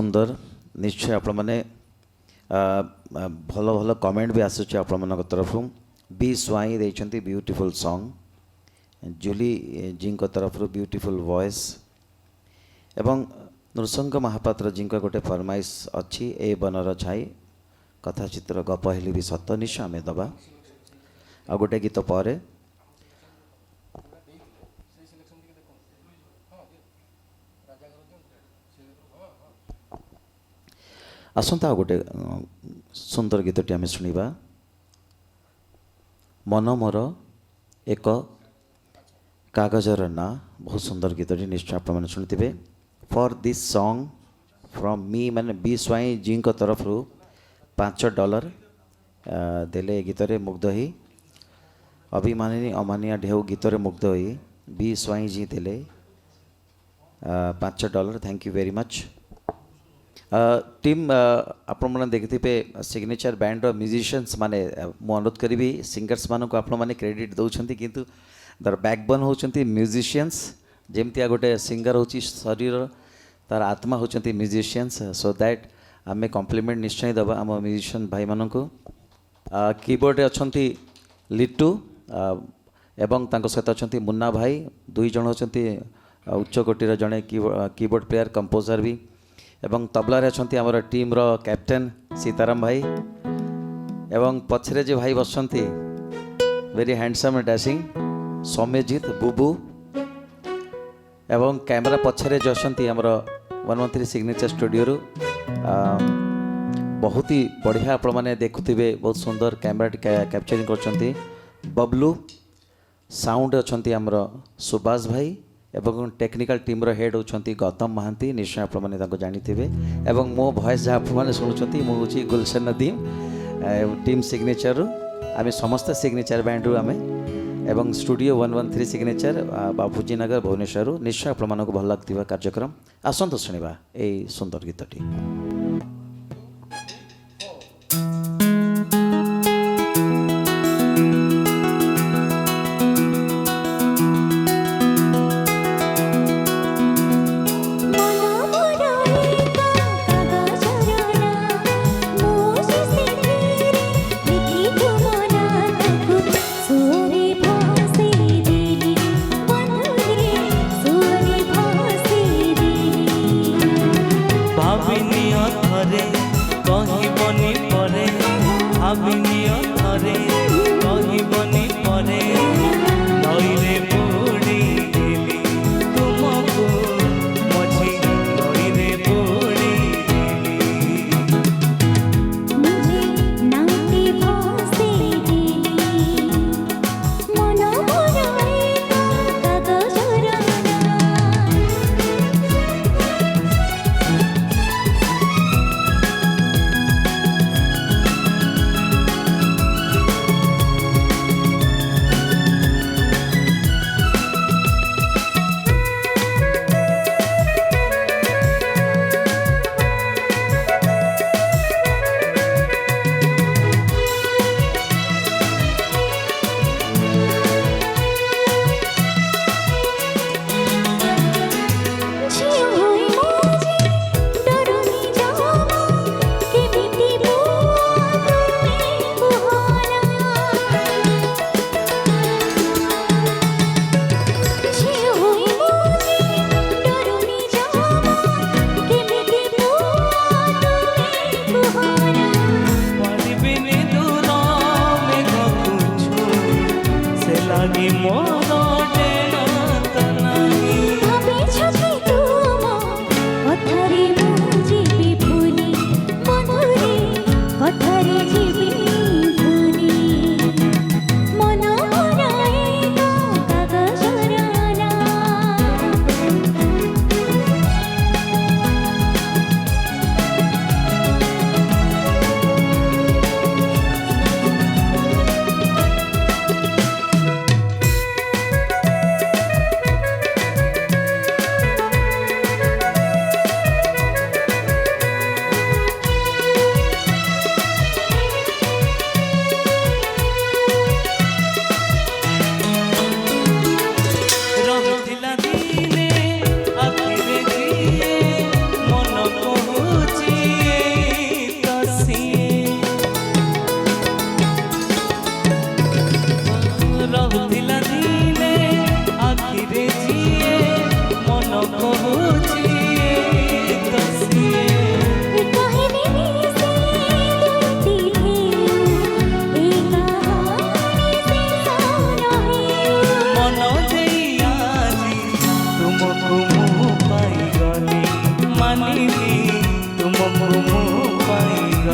सुंदर निश्चय आपण माने भल भल कमेंट भी आसुचे आपण मन तरफ बी स्वाई देइछंती ब्यूटीफुल सॉन्ग जूली जी तरफ ब्यूटीफुल वॉइस एवं नृसंग महापात्र जी गोटे फरमाइश अच्छी ए बनर छाई कथाचित्र गपहली भी सत निश्चय आम दबा आ गोटे गीत पर आसंता गोटे सुंदर गीतटी आम शुणा मन मोर एक कागजर ना बहुत सुंदर गीतटी निश्चय आप शुणुवे for this song from me मैंने बी स्वाई जी तरफ $5 देले गीत मुग्ध ही अभिमानिनी अमानिया ढेउ गीत मुग्ध ही बी स्वाई जी देले $5 thank you very much team आपण मैंने देखिथे सिग्नेचर बैंड म्यूजिशियंस माने मु अनुरोध करी सिंगर्स मान को आपण मैंने क्रेडिट दौरान किंतु दर बैकबोन होचंती म्यूजिशियंस जेमती गोटे सिंगर होची शरीर तार आत्मा होचंती म्यूजिशियंस सो दैट आमे कॉम्प्लीमेंट निश्चय दबा आम म्यूजिशियन भाई मान को कीबोर्ड अच्छी लिट्टू एवं तांको सहित अच्छा मुन्ना भाई दुई जन होचंती उच्च कोटीर जड़े कीबोर्ड प्लेयर कंपोजर भी एवं तबलारे अच्छा आमर टीम रो कैप्टेन सीताराम भाई एवं पछरे जे भाई Basanti very handsome and dashing Soumyajit Bubu एवं कैमरा पछरे जो अच्छा आमर 113 सिग्नेचर स्टूडियो बहुत ही बढ़िया आपण मैंने देखुवे बहुत सुंदर कैमरा कैप्चरिंग करछंती बबलू साउंड अच्छा आमर सुभाष भाई एवं टेक्निकल टीम रो हेड होचंती गौतम महांती निश्चय आपण मैंने जानी एवं मो वॉइस जहाँ आपने शुणुंट मुझे गुलशन नदीम टीम सिग्नेचर आम समस्त सिग्नेचर बैंड रू आम एवं स्टूडियो 113 सिग्नेचर बापूजी नगर भुवनेश्वर निश्चय आपण भल लगता कार्यक्रम आसंत शुणा यही सुंदर गीतटी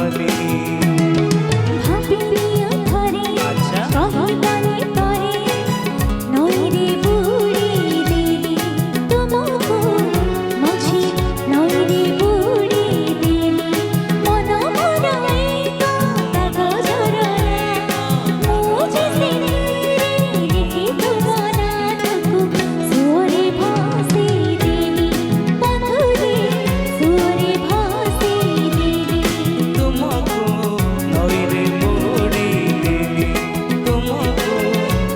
गली ଭାବିଲି ଅଥରେ अच्छा କହିବାନି ପରେ ନଈରେ ବୁଡ଼ି ଦେଲି ତୁମକୁ ମଝି ନଈରେ ବୁଡ଼ି ଦେଲି ମନ ମୋର ଏକ କାଗଜର ମୁଁ ଯେ ସେଥିରେ ଲେଖି ତୁମ ନାଁକୁ ସୁଅରେ ଭାସି ଦେଲି ବନ୍ଧୁରେ ସୁଅରେ ଭାସି ଦେଲି तुमको नईरे मुड़ी देली तुमको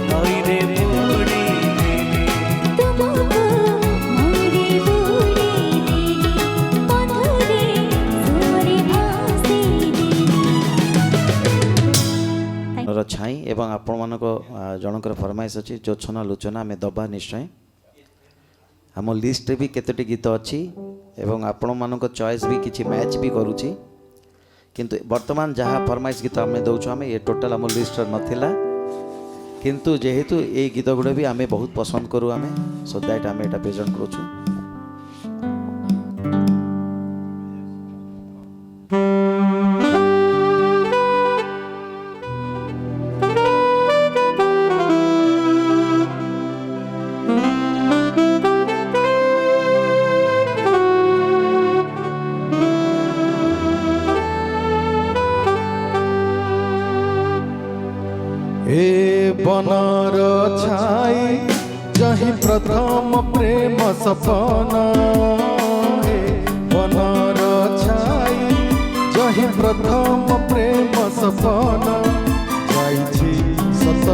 नईरे मुड़ी देली तुमको नईरे बुड़ी देली बंधुरे सुअरे भासी देली ର ଛାଇ ଏବଂ ଆପଣମାନଙ୍କ ଜଣଙ୍କର ଫରମାଇଶ ଅଛି ଯୋଛନା ଲୋଚନା ଆମେ ଦେବା ନିଶ୍ଚୟ। ଆମ ଲିଷ୍ଟରେ ବି କେତୋଟି ଗୀତ ଅଛି ଏବଂ ଆପଣମାନଙ୍କ ଚଏସ୍ ବି କିଛି ମ୍ୟାଚ୍ ବି କରୁଛି, କିନ୍ତୁ ବର୍ତ୍ତମାନ ଯାହା ଫରମାଇଶ ଗୀତ ଆମେ ଦେଉଛୁ ଆମେ ଏ ଟୋଟାଲ୍ ଆମ ଲିଷ୍ଟରେ ନଥିଲା, କିନ୍ତୁ ଯେହେତୁ ଏଇ ଗୀତ ଗୁଡ଼ା ବି ଆମେ ବହୁତ ପସନ୍ଦ କରୁ ଆମେ ସୋ ଦ୍ୟାଟ୍ ଆମେ ଏଇଟା ପ୍ରେଜେଣ୍ଟ କରୁଛୁ। ए बनर छाई जही प्रथम प्रेम सपना ए बनर छाई जही प्रथम प्रेम सपना जाइछि सत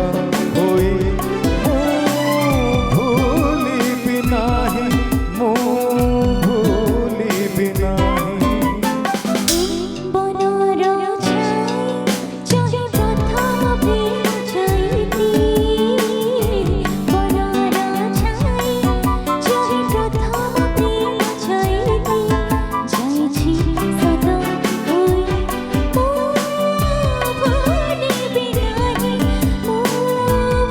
होई भूली बिनाही मु भूली बिनाही बनर छाई जही प्रथम प्रेम छाईती बनर छाई जही प्रथम प्रेम छाईती जाइछि सदा होई मु भूली बिनाही मु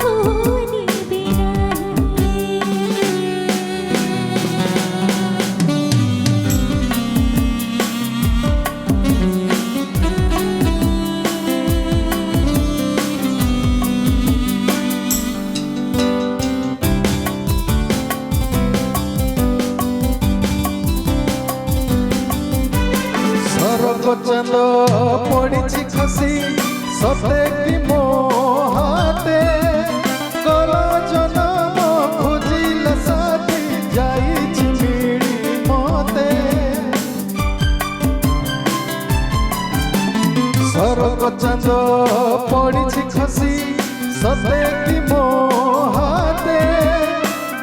भूली बिनाही सरग चंद पड़ी खसी सते कि मो हाथे कर जनम खोजिल साथी जाइछि मिली मते सरग चंद पड़ी खसी सते कि मो हाथे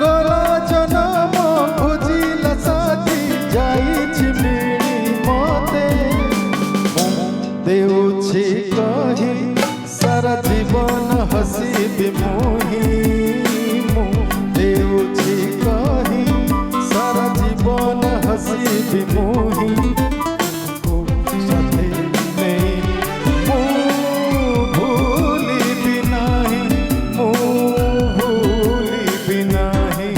कर जनम खोजिल साथी जाइछि मिली मते देउछि कही सारा जीवन हसी मुही मु देउछि कही सारा जीवन हसी मुही साथी नहीं मु भूली बिनाही मु भूली बिनाही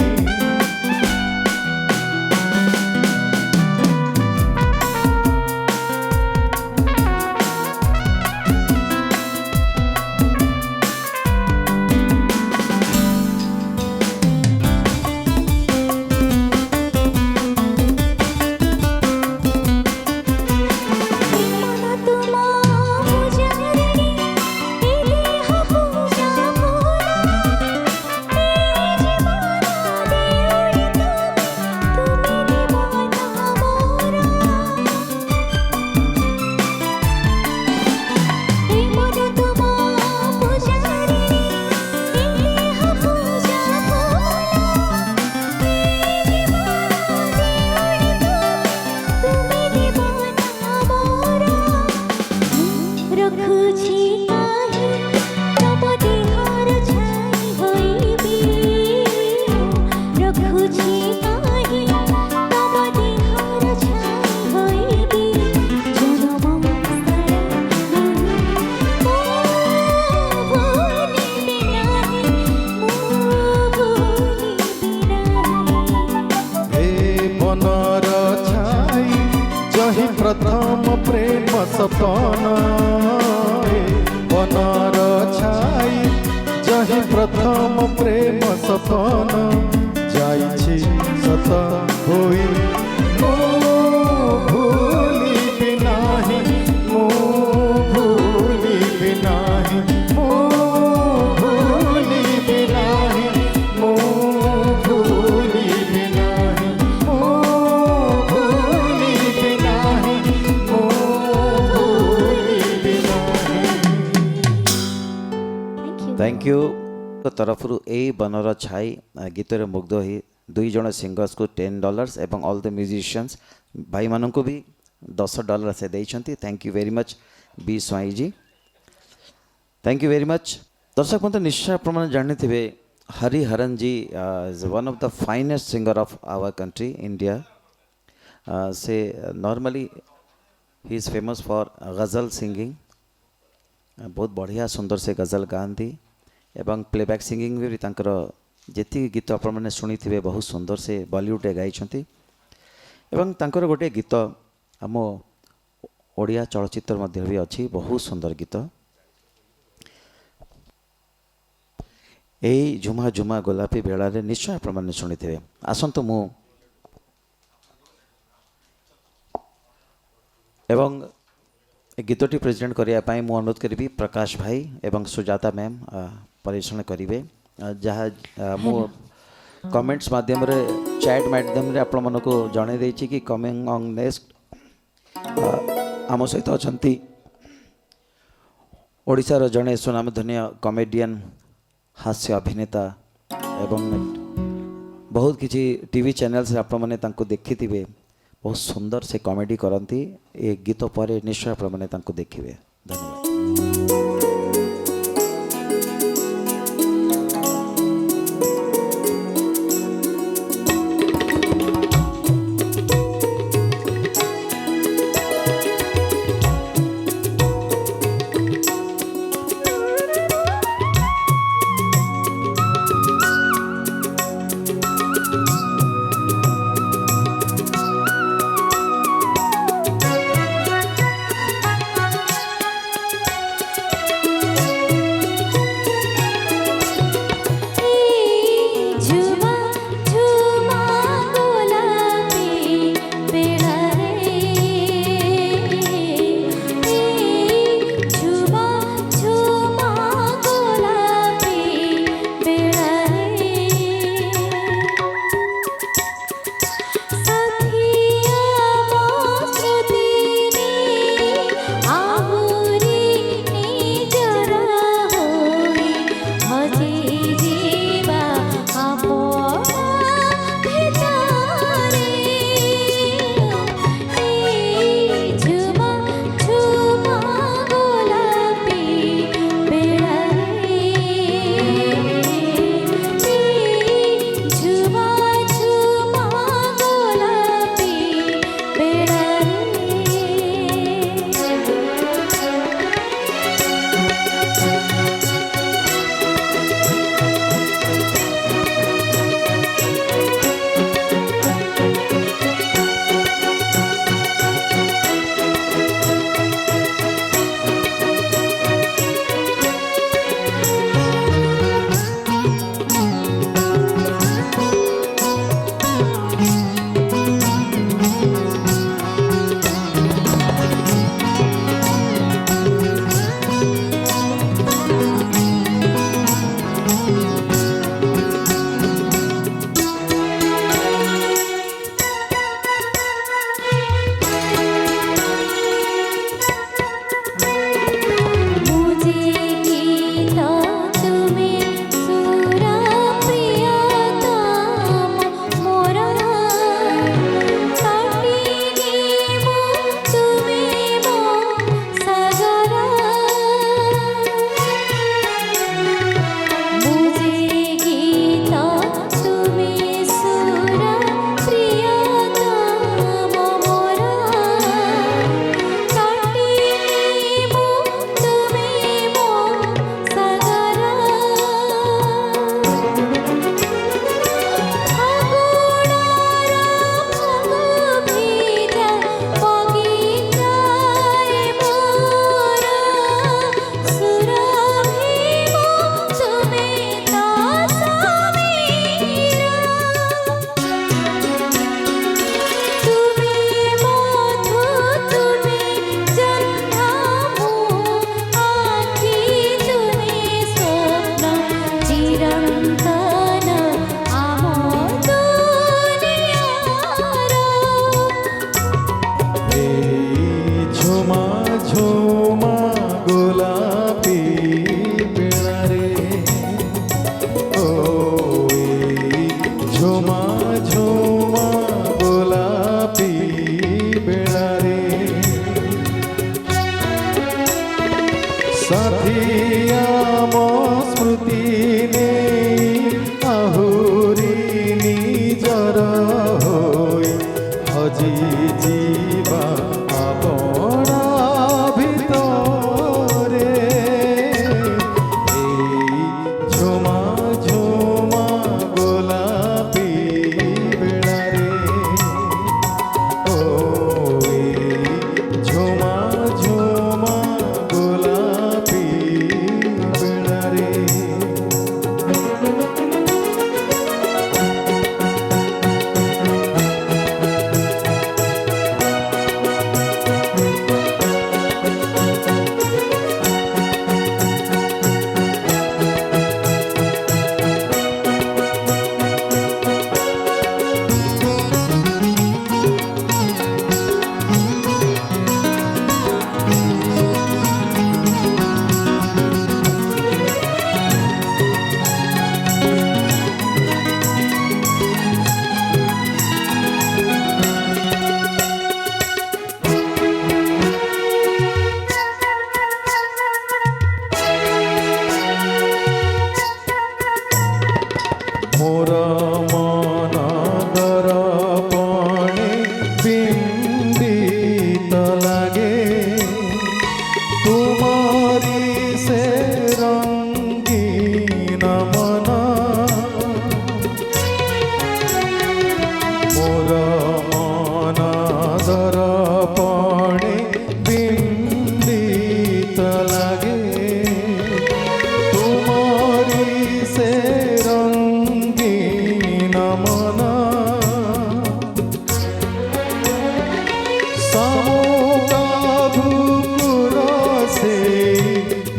मन तुम पूजारिणी देह पूजा भोला मेरे जीवन देउड़ी तुम तुम्हें मन मोरा मन तुम पूजारिणी देह पूजा भोला मेरे जीवन देउड़ी तुम तुम्हें मन मोरा रखुछि काहे तम देहर छाई होइबी रखुछि काहे तम देहर छाई होइबी जनम सारा मो भूली बिनाही मो भूली बिनाही हे बनर छाई जही प्रथम प्रेम सपन बनर छाई जही प्रथम प्रेम सपन जाइछि सत होई मो भूलिबि नाही मो भूलिबि नाही मो भूलिबि नाही मो भूलिबि नाही मो भूलिबि नाही मो भूलिबि नाही। थैंक यू थैंक यू तरफ ए बनर छाई गीत मुग्ध हो दुई जन सिंगर्स को $10 एवं ऑल द म्यूजिशियंस भाई मानन को भी $10 से देइछंती। थैंक यू वेरी मच बी स्वाई ji, thank you very much. दर्शक बंधु निश्चय आप जानी थे Hariharan ji is one of the finest singer of our country India. से normally he is famous for ghazal singing, बहुत बढ़िया सुंदर से गज़ल गाती एवं प्लेबैक सिंगिंग भी तांकर जेति गीत आप शुणी थे बहुत सुंदर से बॉलीवुड गाई एवं तांकर गोटे गीत आम ओडिया चलचित्र मध्य भी अच्छी बहुत सुंदर गीत यही झुमा झुमा गोलापी बेला निश्चय आप शुणी थे। आसतु मु एवं गीतटी प्रेजेंट करने मु अनुरोध करी प्रकाश भाई एवं सुजाता मैम परिवेषण करेंगे जहाँ मु कमेंट्स माध्यम रे चैट माध्यम रे आपण मन को जणे देछि कि कमिंग ऑन नेक्स्ट आम सहित अछंती ओडिशार जड़े सुनामधन्य कमेडियन हास्य अभिनेता एवं बहुत किसी टीवी चैनल्स आप देखि बहुत सुंदर से कॉमेडी करती। ये गीत पर निश्चय आप देखिए। धन्यवाद। साथी आम स्मृति नेई आहुरी निजर होई हजी जीवा आपणा भितरे एई झुमा झुमा गोलापी बेड़ारे ओ एई झुमा झुमा गोलापी बेड़ारे मोर मन दर्पणे बिंबित लागे तुम्हारी से रंगीन मन मोर मन दर्पणे बिंबित लागे तुम्हारी से रंगीन मन सामुका भूकुर से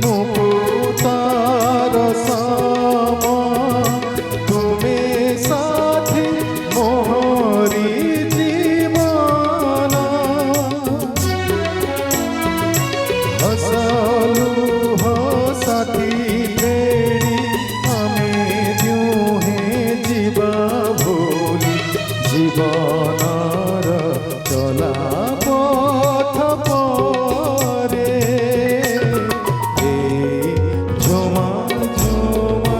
मुकुतार साम तुमे साथी मोहरी जीवन हसलु हो साथी बेड़ी आमे दुहे जीवा भूली जीवनर चला पथ परे एई झुमा झुमा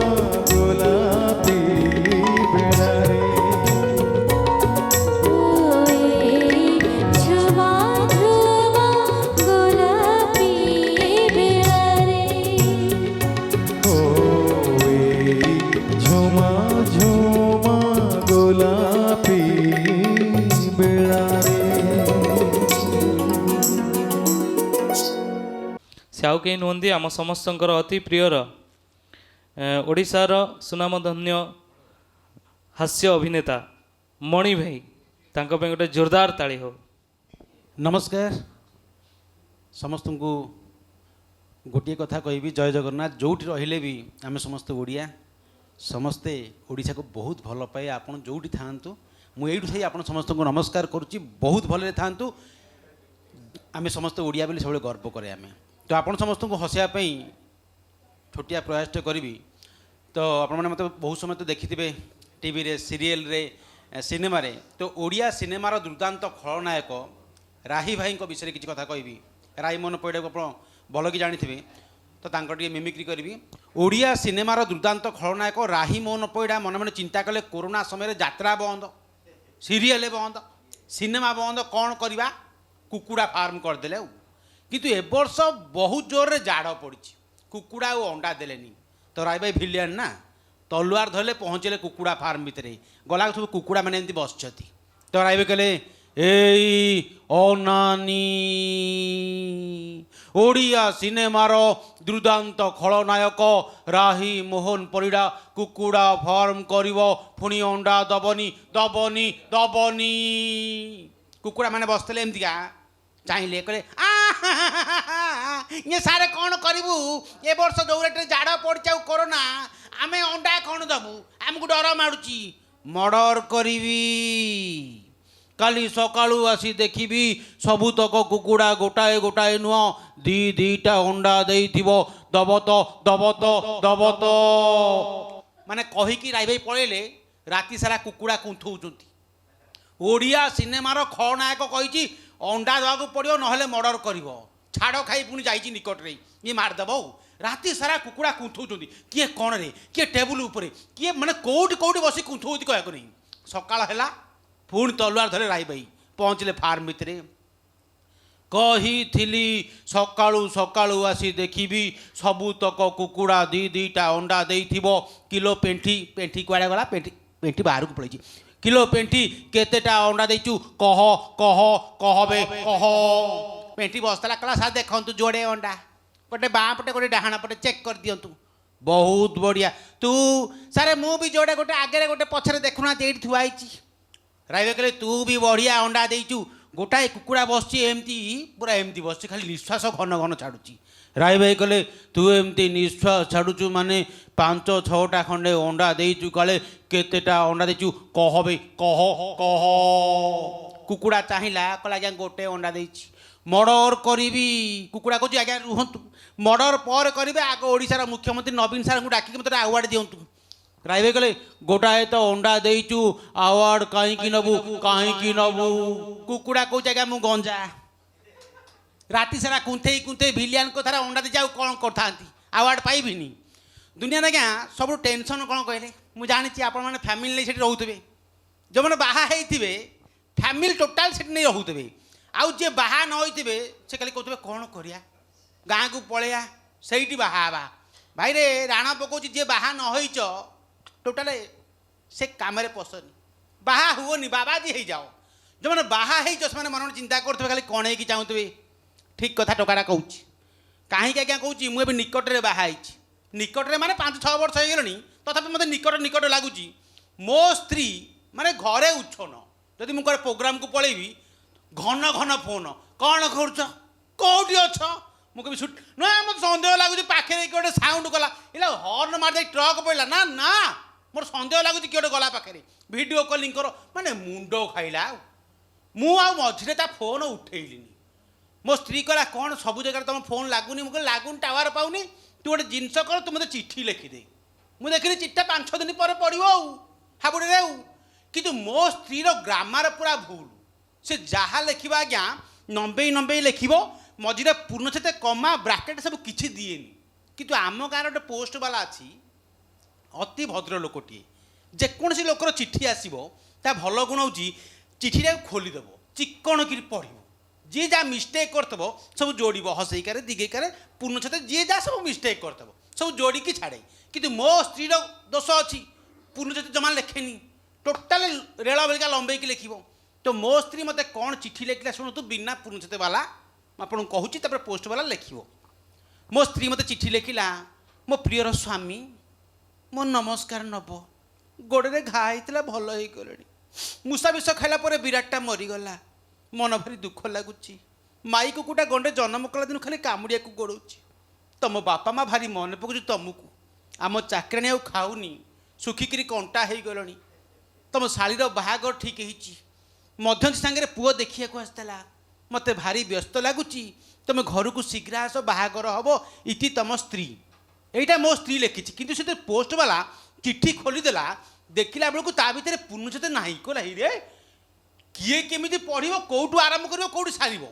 गोलापी बेड़ारे झुमा झुमा गोलापी बेड़ारे ओ एई झुमा झुमा गोलापी बेड़ारे से आउ केही नुहति आम समस्तଙ୍କର ଅତି ପ୍ରିୟର ଓଡ଼ିଶାର ସୁନାମଧନ୍ୟ ହାସ୍ୟ ଅଭିନେତା ମଣି ଭାଇ ତାଙ୍କ ପାଇଁ ଗୋଟେ ଜୋରଦାର ତାଳି ହଉ। नमस्कार समस्त को गोटे कथा कहबी जय जगन्नाथ जोटी रहिले भी आम समस्त ओडिया समस्ते ओडिशा को बहुत भल पाए आपन जोटी थांतु मुझे थी आप समस्त को नमस्कार करुच्ची बहुत भले थांतु आम समस्त ओडिया बोली सब गर्व करे आम तो आप समस्त को हसैयापाई छोटिया प्रयासटे करी तो आपण मैंने मत बहुत समय तो देखि टीवी रे सीरियल रे सिनेमा रे तो ओडिया सिनेमार दुर्दांत खलनायक राही भाई विषय किसी कथा कहबी राही मन पैड़ा को भल कि जानी तो तांकर मिमिक्री करी ओडिया सिनेमार दुर्दांत खलनायक राही मोहन पैड़ा मन मन चिंता कले कोरोना समय यात्रा बंद सीरियल बंद सिनेमा बंद कौन करवा कुकुड़ा फार्म करदे किंतु ए वर्ष बहुत जोर रे जाड़ पड़ी कुकुड़ा और अंडा देलेनी तो राय भाई भिलियन ना तलुआर धरले पहुँचले कुकुड़ा फार्म भितर गला सब कुकुड़ा मैंने एमती बसती तो राय भाई कहले एई अनानी ओडिया सिनेमार दुर्दांत खलनायक राही मोहन परिड़ा कुकुड़ा फार्म करिवो पुणी अंडा दबनी दबनी दबनी कुकुड़ा मैंने बसते एमतीका चाहिए कहे ये सारे कौन करूँ ए वर्ष जो रेट झाड़ पड़ जाऊ कोरोना आम अंडा कौन दबू आमको डर माड़ुची मर्डर करी काली सकाळू आसी देखी सबुतक कुकुड़ा गोटाए गोटाए नुह दी दीटा अंडा देइथिबो दबत दबत दबत माने कहीकि राय भाई पळेले राति सारा कुकुड़ा कुंथौचंती ओडिया सिनेमार खलनायक कही अंडा देवाक पड़ो ना मर्डर कर ଛାଡ଼ ଖାଇ ପୁଣି ଯାଇଛି ନିକଟରେ ଇଏ ମାରିଦେବ ଆଉ ରାତି ସାରା କୁକୁଡ଼ା କୁନ୍ଥଉଛନ୍ତି କିଏ କଣରେ କିଏ ଟେବୁଲ ଉପରେ କିଏ ମାନେ କେଉଁଠି କେଉଁଠି ବସି କୁନ୍ଥଉଛି କହିବାକୁ ନାହିଁ। ସକାଳ ହେଲା ପୁଣି ତଲୁଆର ଧରେ ରାଇ ଭାଇ ପହଞ୍ଚିଲେ ଫାର୍ମ ଭିତରେ। କହିଥିଲି ସକାଳୁ ସକାଳୁ ଆସି ଦେଖିବି ସବୁତକ କୁକୁଡ଼ା ଦୁଇଟା ଅଣ୍ଡା ଦେଇଥିବ। କିଲୋ ପେଣ୍ଠି ପେଣ୍ଠି କୁଆଡ଼େ ଗଲା ପେଣ୍ଠି ପେଣ୍ଠି ବାହାରକୁ ପଳେଇଛି। କିଲୋ ପେଣ୍ଠି କେତେଟା ଅଣ୍ଡା ଦେଇଛୁ କହ କହ କହବେ କହ। ପେଣ୍ଠି ବସିଥିଲା କହିଲା ସାର୍ ଦେଖନ୍ତୁ ଯୋଡ଼େ ଅଣ୍ଡା ଗୋଟେ ବାଁ ପଟେ ଗୋଟେ ଡାହାଣ ପଟେ ଚେକ୍ କରିଦିଅନ୍ତୁ। ବହୁତ ବଢ଼ିଆ ତୁ ସାର୍ ମୁଁ ବି ଯୋଡ଼େ ଗୋଟେ ଆଗରେ ଗୋଟେ ପଛରେ ଦେଖୁନାହାନ୍ତି ଏଇଠି ଥୁଆ ହେଇଛି। ରାଇବେ କହିଲେ ତୁ ବି ବଢ଼ିଆ ଅଣ୍ଡା ଦେଇଛୁ। ଗୋଟାଏ କୁକୁଡ଼ା ବସିଛି ଏମିତି ପୁରା ଏମିତି ବସିଛି ଖାଲି ନିଶ୍ୱାସ ଘନ ଘନ ଛାଡ଼ୁଛି। ରାଇ ଭାଇ କହିଲେ ତୁ ଏମିତି ନିଶ୍ୱାସ ଛାଡ଼ୁଛୁ ମାନେ 5-6ଟା ଖଣ୍ଡେ ଅଣ୍ଡା ଦେଇଛୁ କାଳେ କେତେଟା ଅଣ୍ଡା ଦେଇଛୁ କହବେ କହ କହ। କୁକୁଡ଼ା ଚାହିଁଲା କହିଲା ଆଜ୍ଞା ଗୋଟେ ଅଣ୍ଡା ଦେଇଛି ମର୍ଡ଼ର କରିବି। କୁକୁଡ଼ା କହୁଛି ଆଜ୍ଞା ରୁହନ୍ତୁ ମର୍ଡ଼ର ପରେ କରିବେ ଆଗ ଓଡ଼ିଶାର ମୁଖ୍ୟମନ୍ତ୍ରୀ ନବୀନ ସାର୍ଙ୍କୁ ଡାକିକି ମୋତେ ଆୱାର୍ଡ଼ ଦିଅନ୍ତୁ। ରାଇ ଭାଇ କହିଲେ ଗୋଟାଏ ତ ଅଣ୍ଡା ଦେଇଛୁ ଆୱାର୍ଡ଼ କାହିଁକି ନେବୁ କାହିଁକି ନେବୁ। କୁକୁଡ଼ା କହୁଛି ଆଜ୍ଞା ମୁଁ ଗଞ୍ଜା ରାତି ସାରା କୁନ୍ଥେଇ କୁନ୍ଥେଇ ଭିଲିଆନଙ୍କ ଥରେ ଅଣ୍ଡା ଦେଇଛି ଆଉ କ'ଣ କରିଥାନ୍ତି ଆୱାର୍ଡ଼ ପାଇବିନି। ଦୁନିଆରେ ଆଜ୍ଞା ସବୁଠୁ ଟେନସନ୍ କ'ଣ କହିଲେ ମୁଁ ଜାଣିଛି ଆପଣମାନେ ଫ୍ୟାମିଲି ନେଇ ସେଠି ରହୁଥିବେ। ଯେଉଁମାନେ ବାହା ହେଇଥିବେ ଫ୍ୟାମିଲି ଟୋଟାଲ୍ ସେଠି ନେଇ ରହୁଥିବେ। ଆଉ ଯିଏ ବାହା ନ ହୋଇଥିବେ ସେ ଖାଲି କହୁଥିବେ କ'ଣ କରିବା ଗାଁକୁ ପଳେଇବା ସେଇଠି ବାହା ହେବା। ଭାଇରେ ରାଣ ପକାଉଛି ଯିଏ ବାହା ନ ହୋଇଛ ଟୋଟାଲ ସେ କାମରେ ପଶନି ବାହା ହୁଅନି ବାବାଜୀ ହେଇଯାଅ। ଯେଉଁମାନେ ବାହା ହେଇଛ ସେମାନେ ମନେ ମନେ ଚିନ୍ତା କରୁଥିବେ ଖାଲି କ'ଣ ହେଇକି ଚାହୁଁଥିବେ। ଠିକ୍ କଥା ଟୋକାଟା କହୁଛି। କାହିଁକି ଆଜ୍ଞା କହୁଛି ମୁଁ ଏବେ ନିକଟରେ ବାହା ହେଇଛି। ନିକଟରେ ମାନେ 5-6 ବର୍ଷ ହେଇଗଲାଣି ତଥାପି ମୋତେ ନିକଟ ନିକଟ ଲାଗୁଛି। ମୋ ସ୍ତ୍ରୀ ମାନେ ଘରେ ଉଚ୍ଛନ୍ନ ଯଦି ମୁଁ କୁଆଡ଼େ ପ୍ରୋଗ୍ରାମକୁ ପଳେଇବି ଘନ ଘନ ଫୋନ୍ କ'ଣ କରୁଛ କେଉଁଠି ଅଛ ମୁଁ କେବେ ସୁଟ୍ ନା ମୋତେ ସନ୍ଦେହ ଲାଗୁଛି ପାଖରେ କିଏ ଗୋଟେ ସାଉଣ୍ଡ କଲା ଏଇଟା ହର୍ନ ମାରିଦେଇ ଟ୍ରକ୍ ପଡ଼ିଲା ନା ନା ମୋର ସନ୍ଦେହ ଲାଗୁଛି କିଏ ଗୋଟେ ଗଲା ପାଖରେ ଭିଡ଼ିଓ କଲିଂ କର ମାନେ ମୁଣ୍ଡ ଖାଇଲା। ଆଉ ମୁଁ ଆଉ ମଝିରେ ତା ଫୋନ୍ ଉଠେଇଲିନି। ମୋ ସ୍ତ୍ରୀ କହିଲା କ'ଣ ସବୁ ଜାଗାରେ ତୁମ ଫୋନ୍ ଲାଗୁନି। ମୁଁ କହିଲି ଲାଗୁନି ଟାୱାର ପାଉନି ତୁ ଗୋଟେ ଜିନିଷ କର ତୁ ମୋତେ ଚିଠି ଲେଖିଦେ। ମୁଁ ଦେଖିଲି ଚିଠିଟା 5-6 ଦିନ ପରେ ପଡ଼ିବ ଆଉ ହାବୁଡ଼ରେ ଆଉ। କିନ୍ତୁ ମୋ ସ୍ତ୍ରୀର ଗ୍ରାମାର ପୁରା ଭୁଲ। ସେ ଯାହା ଲେଖିବା ଆଜ୍ଞା ନମ୍ବେଇ ନମ୍ବେଇ ଲେଖିବ ମଝିରେ ପୂର୍ଣ୍ଣଚ୍ଛେଦ କମା ବ୍ରାକେଟ୍ ସବୁ କିଛି ଦିଏନି। କିନ୍ତୁ ଆମ ଗାଁରେ ଗୋଟେ ପୋଷ୍ଟବାଲା ଅଛି ଅତି ଭଦ୍ର ଲୋକଟିଏ। ଯେକୌଣସି ଲୋକର ଚିଠି ଆସିବ ତା ଭଲ ଗୁଣ ହେଉଛି ଚିଠିଟାକୁ ଖୋଲିଦେବ ଚିକ୍କଣକିରି ପଢ଼ିବ। ଯିଏ ଯାହା ମିଷ୍ଟେକ୍ କରିଥିବ ସବୁ ଯୋଡ଼ିବ ହସେଇକାରେ ଦିଗେଇକାରେ ପୂର୍ଣ୍ଣଚ୍ଛେଦ ଯିଏ ଯାହା ସବୁ ମିଷ୍ଟେକ୍ କରିଥିବ ସବୁ ଯୋଡ଼ିକି ଛାଡ଼େ। କିନ୍ତୁ ମୋ ସ୍ତ୍ରୀର ଦୋଷ ଅଛି ପୂର୍ଣ୍ଣଚ୍ଛେଦ ଜମା ଲେଖେନି ଟୋଟାଲ ରେଳ ବେଳିକା ଲମ୍ବେଇକି ଲେଖିବ। ତ ମୋ ସ୍ତ୍ରୀ ମୋତେ କ'ଣ ଚିଠି ଲେଖିଲା ଶୁଣନ୍ତୁ ବିନା ପୂର୍ଣ୍ଣଚ୍ଛେଦ ବାଲା ମୁଁ ଆପଣଙ୍କୁ କହୁଛି ତାପରେ ପୋଷ୍ଟବାଲା ଲେଖିବ। ମୋ ସ୍ତ୍ରୀ ମୋତେ ଚିଠି ଲେଖିଲା ମୋ ପ୍ରିୟର ସ୍ୱାମୀ ମୋ ନମସ୍କାର ନେବ ଗୋଡ଼ରେ ଘା ହେଇଥିଲା ଭଲ ହେଇଗଲେଣି ମୂଷା ବିଷ ଖାଇଲା ପରେ ବିରାଟଟା ମରିଗଲା ମନ ଭାରି ଦୁଃଖ ଲାଗୁଛି। ମାଇ କୁକୁଟା ଗଣ୍ଡେ ଜନ୍ମ କଲା ଦିନ ଖାଲି କାମୁଡ଼ିବାକୁ ଗୋଡ଼ଉଛି। ତମ ବାପା ମା ଭାରି ମନେ ପକାଉଛି ତମକୁ। ଆମ ଚାକରାଣୀ ଆଉ ଖାଉନି ଶୁଖିକିରି କଣ୍ଟା ହେଇଗଲଣି। ତମ ଶାଳୀର ବାହାଘର ଠିକ୍ ହେଇଛି ମଧ୍ୟସ୍ଥି ସାଙ୍ଗରେ ପୁଅ ଦେଖିବାକୁ ଆସିଥିଲା। ମୋତେ ଭାରି ବ୍ୟସ୍ତ ଲାଗୁଛି ତମେ ଘରକୁ ଶୀଘ୍ର ଆସ ବାହାଘର ହେବ ଇତି ତମ ସ୍ତ୍ରୀ। এইটা ମୋ ସ୍ତ୍ରୀ ଲେଖିଛି। କିନ୍ତୁ ସେ ପୋଷ୍ଟବାଲା ଚିଠି ଖୋଲିଦେଲା ଦେଖିଲା ବେଳକୁ ତା ଭିତରେ ପୂର୍ଣ୍ଣଚ୍ଛେଦ ନାହିଁ। କହିଲା ହିରେ କିଏ କେମିତି ପଢ଼ିବ କେଉଁଠୁ ଆରମ୍ଭ କରିବ କେଉଁଠୁ ସାରିବ।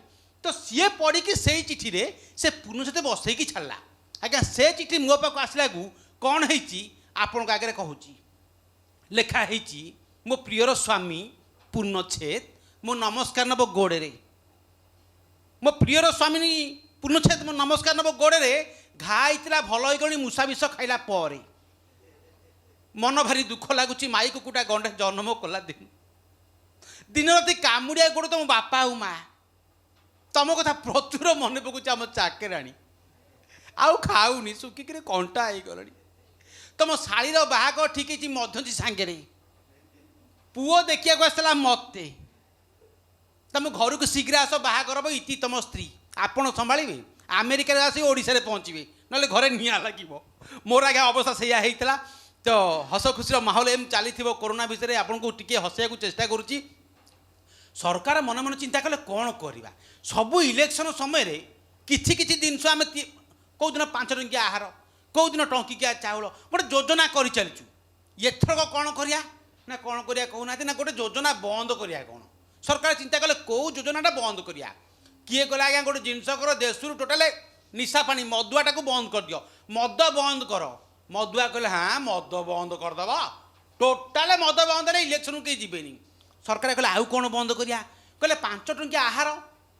ତ ସିଏ ପଢ଼ିକି ସେଇ ଚିଠିରେ ସେ ପୂର୍ଣ୍ଣଚ୍ଛେଦ ବସେଇକି ଛାଡ଼ିଲା। ଆଜ୍ଞା ସେ ଚିଠି ମୋ ପାଖକୁ ଆସିଲାକୁ କ'ଣ ହେଇଛି ଆପଣଙ୍କ ଆଗରେ କହୁଛି। ଲେଖା ହେଇଛି ମୋ ପ୍ରିୟର ସ୍ୱାମୀ ପୂର୍ଣ୍ଣଚ୍ଛେଦ ମୋ ନମସ୍କାର ନେବ ଗୋଡ଼ରେ। ମୋ ପ୍ରିୟର ସ୍ୱାମୀ ପୂର୍ଣ୍ଣଚ୍ଛେଦ ମୋ ନମସ୍କାର ନେବ ଗୋଡ଼ରେ ଘା ହେଇଥିଲା ଭଲ ହେଇଗଣି ମୂଷା ବିଷ ଖାଇଲା ପରେ। ମନ ଭାରି ଦୁଃଖ ଲାଗୁଛି ମାଇ କୁକୁଟା ଗଣ୍ଡେ ଜନ୍ମ କଲା ଦିନ ରାତି କାମୁଡ଼ିଆ ଗୋଡ଼ ତମ ବାପା ଆଉ ମା। ତମ କଥା ପ୍ରଚୁର ମନେ ପକାଉଛି ଆମ ଚାକେରାଣୀ ଆଉ ଖାଉନି ଶୁଖିକିରି କଣ୍ଟା ହେଇଗଲାଣି। ତମ ଶାଳୀର ବାହାଘର ଠିକ୍ ହେଇଛି ମଧ୍ୟସ୍ଥି ସାଙ୍ଗରେ ପୁଅ ଦେଖିବାକୁ ଆସିଥିଲା ମୋତେ। ତମ ଘରକୁ ଶୀଘ୍ର ଆସ ବାହାଘର ହେବ ଇତି ତମ ସ୍ତ୍ରୀ ଆପଣ ସମ୍ଭାଳିବେ। ଆମେରିକାରେ ଆସି ଓଡ଼ିଶାରେ ପହଞ୍ଚିବେ ନହେଲେ ଘରେ ନିଆଁ ଲାଗିବ। ମୋର ଆଜ୍ଞା ଅବସ୍ଥା ସେଇଆ ହେଇଥିଲା। ତ ହସ ଖୁସିର ମାହୋଲ ଏମିତି ଚାଲିଥିବ କୋରୋନା ଭିତରେ ଆପଣଙ୍କୁ ଟିକେ ହସେଇବାକୁ ଚେଷ୍ଟା କରୁଛି। ସରକାର ମନେ ମନେ ଚିନ୍ତା କଲେ କ'ଣ କରିବା। ସବୁ ଇଲେକ୍ସନ ସମୟରେ କିଛି କିଛି ଜିନିଷ ଆମେ କେଉଁଦିନ 5 ଟଙ୍କିଆ ଆହାର କେଉଁଦିନ ଟଙ୍କିକିଆ ଚାଉଳ ଗୋଟେ ଯୋଜନା କରିଚାଲିଛୁ। ଏଥରକ କ'ଣ କରିବା ନା କ'ଣ କରିବା କହୁନାହାନ୍ତି ନା ଗୋଟେ ଯୋଜନା ବନ୍ଦ କରିବା। କ'ଣ ସରକାର ଚିନ୍ତା କଲେ କେଉଁ ଯୋଜନାଟା ବନ୍ଦ କରିବା। किए कहला आज्ञा गोटे जिनस कर देशरू टोटाल निशा पानी मदुआटा बंद कर दियो मद बंद कर मदुआ कहले हाँ मद बंद करदेव टोटाल मद बंद है इलेक्शन कहीं जीवेनि सरकार कहले आउ कौन बंद करिया कहले 5 टंकिया आहार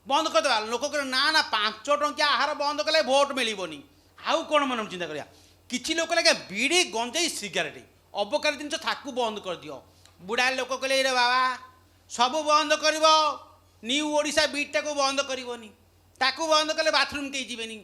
बंद करदेवा लोक कहले ना ना 5 टंकिया आहार बंद कले भोट मिलबनी आउ कौन मन चिंता करिया किछि लोक लगे बीड़ी गंजेई सिगारेट अबकारी जिनस थाकू बंद कर दियो बुढ़ा लोक कहले रे बाबा सब बंद कर न्यू ओडिशा बीटा को बंद करनी ताकू बंद कले बाथरूम कहीं जीवेनि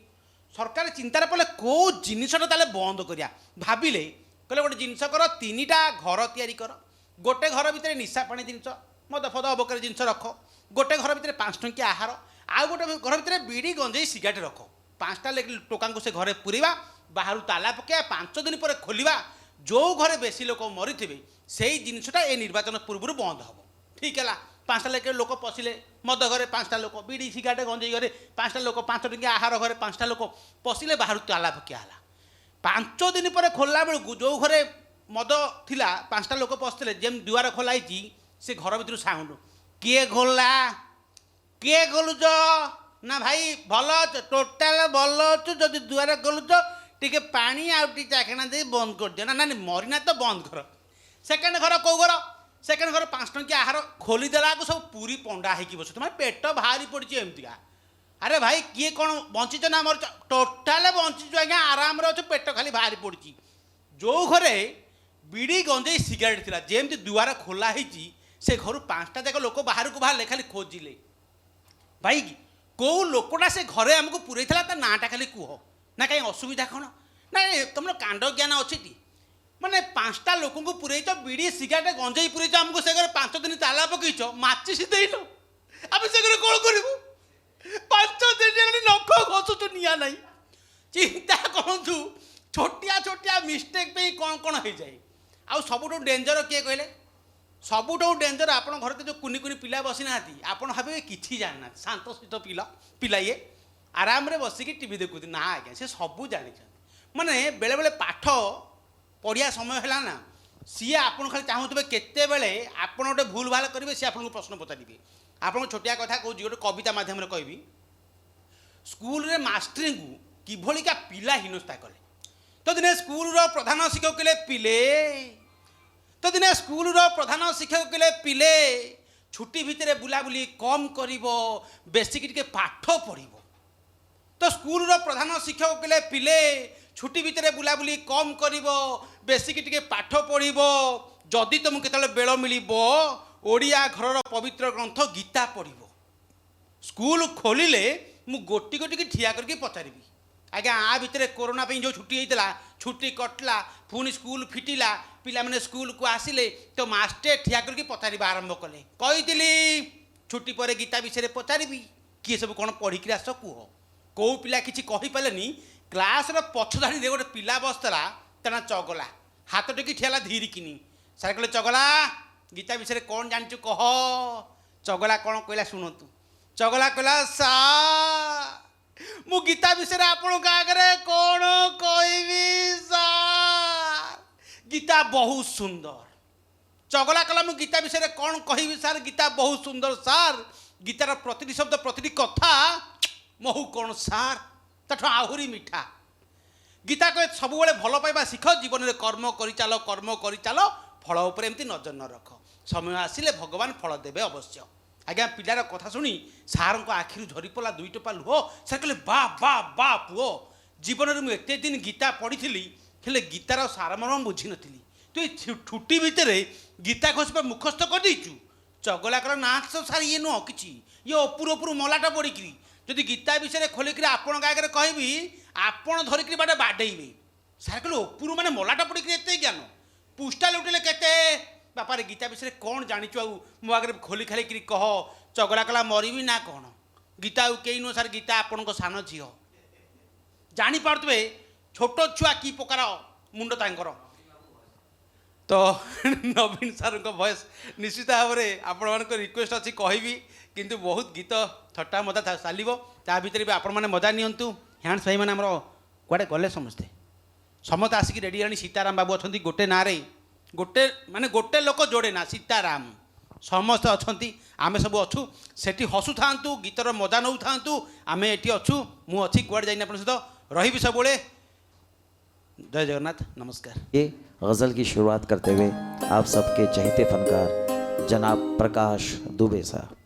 सरकार चिंतार पड़े कौ जिनसटा ताले बंद करिया भाविले कहले गोटे जिनस कर 3टा घर तैयारी कर गोटे घर भितर निशा पानी जिनस मद फद अबकारी जिनस रख गोटे घर भितर 5 टंकिया आहार आउ गोटे घर भितर बीड़ी गंजेई सिगारेट रख 5टा टोका को से घरे पुरवा बाहर ताला पकड़ा 5 दिन पर खोलिया जो घरे बेसी लोक मरी से जिनसटा ए निर्वाचन पूर्व बंद हम ठीक है 5टा लेके लोक पशिले मद घरे 5टा लोक बीड़ी सिगारेट गंजेई घरे 5टा लोक 5 टंकिया आहार घरे 5टा लोक पशिले बाहर ताला पकड़ा 5 दिन पर खोलला बेलू जो घरे मद थिला 5टा लोक पशिले जेम दुआर खोलाई से घर भर साउंड किए खोलला किए खोलुच ना भाई भल टोटाल भल अच्छु जदि दुआर खोलुच टिके पानी आउ टिके चाखेना दे बंद कर दियो ना ना मरीना तो बंद कर सेकेंड घर कौ घर सेकेंड घर 5 टंकिया आहार खोलीदेला को सब पूरी पंडा होगी बस तुम पेट बाहरी पड़ी एमतिका अरे भाई किए कौन बंचीच ना मर टोटाल बंचीच आज्ञा आराम अच्छे पेट खाली बाहरी पड़ी जो घरे बीड़ी गंजेई सिगारेट थिला जेमती दुआर खोला होती से घर 5टा जाक लोक बाहर को बाहर खाली खोजिले भाई कौ लोकटा से घरे आमको पूरे ता नाटा खाली कह ना कहीं असुविधा कौन ना तुम कांड ज्ञान अच्छी माने 5टा लोक को पूरे बीड़ी सिगारेट गंजेई पूरे आमको से 5 दिन ताला पकईच माचिस देन आम से कौन करूँ 5 दिन नख घसुचु निया ना चिंता कहतु छोटिया छोटिया मिस्टेक पे कौन कौन हो जाए आउ सबुठ डेंजर किए कहले सबुठ डेंजर आप घर जो कुनि कुनि पिला बसी ना आप भावे कि जाना शांत शिष्ट पिला पिला ये आराम रे बसिकी टीवी देखुती ना आज्ञा से सबू जानी माने बेले बेले पाठ पढ़िया समय है ना सी आप खाली चाहूबे केते बेले आप गोटे भूल भाल करेंगे सी आपको प्रश्न पचारे आपको छोटिया कथा कहूँ गोटे कविता मध्यम कहबी स्कूल रे मास्टरी को किभलिका पिला हीनस्था कले तो दिने स्कूल प्रधान शिक्षक कहले पिले तो दिने स्कूल प्रधान शिक्षक कहले पिले छुट्टी भितर बुलाबुली कम करिवो बेसिक टिके पाठ पढ़िवो तो स्कूल प्रधान शिक्षक कहले पिले छुट्टी भितर बुलाबुली कम करिवो बेसिक टिके पाठ पढ़िवो जदि तुमको केतले बेल मिलिबो ओडिया घरर पवित्र ग्रंथ गीता पढ़िवो स्कूल खोलिले मु गोटी गोटी ठिया करके पचारिबी आज्ञा आ भितर कोरोना जो छुट्टी होता छुट्टी कटला पुणी स्कूल फिटिला पिला मैंने स्कूल को आसिले तो मास्टर ठिया करके पचार आरंभ कले कही छुट्टी पर गीता विषय पचारि किए सब कौन पढ़िक आस कह कौ पिला किसी कहीपारे क्लास पछधाड़ी गोटे पिला बसला तना चगला हाथ टेकी ठियाला धीर किनी सारे कहले चगला गीता विषय कौन जानु कह चगला कौन कहला शुणु चगला कहला सा मु गीता विषय आपण आगे कौन कहबी सार गीता बहुत सुंदर चगला कला मु गीता विषय कौन कहबी सार गीता बहुत सुंदर सार गीतार प्रतिटी शब्द प्रतिटी कथा महु कौन सार तठ आहुरी मिठा गीता कहे सब भल पाइबा शिख जीवन में कर्म कर चल फल उपर एमती नजर न रख समय आसिले भगवान फल देवे अवश्य आज्ञा पिलार कथा शुणी सार आखिर झरी पड़ा 2 टोपा लुह सार कहले बा बा बा पुओ जीवन में मुझे दिन गीता पढ़ी हेले गीतार सारमर्म बुझी नी तु छुट्टी भितर गीता खोज पर मुखस्थ कर देचु चगला कर ना सब सार ये नुह कि ये उपरू मलाटा पड़ी जदि गीता विषय खोलिक आपण आगे कहबी आपण धरिक बाटे बाडेबे सार कहले उपरू मैंने मलाटा पड़ी एत ज्ञान पुष्टा लुटिले केते बापारे गीता विषय कौन जानिचु आउ मो आगे खोली खाली कह चगला कला मरबी ना कौन गीता कई नुह सार गीता आपण सान झील जापारे छोट छुआ कि प्रकार मुंड तांकर तो नवीन सार भयस निश्चित भाव में आपण रिक्वेस्ट अच्छी कहबी किंतु बहुत गीत थट्टा मजा चलो ता भीतर भी आपण मैंने मजा नियंतु ह्यांड्स भाई मैंने कड़े गले समस्ते समस्त आसिक रेडी आनी सीताराम बाबू अच्छा गोटे ना गोटे माने गोटे लोक जोड़े ना सीताराम समस्त अछंती आमे सब अछु सेठी हसु थांतु गीतर मजा नौ थांतु आमे एठी अछु मु अछि कुआड जाइना अपन सहित रहिबि सबले। जय जगन्नाथ, नमस्कार। ये गज़ल की शुरुआत करते हुए आप सबके चहेते फनकार जनाब प्रकाश दुबे साहब।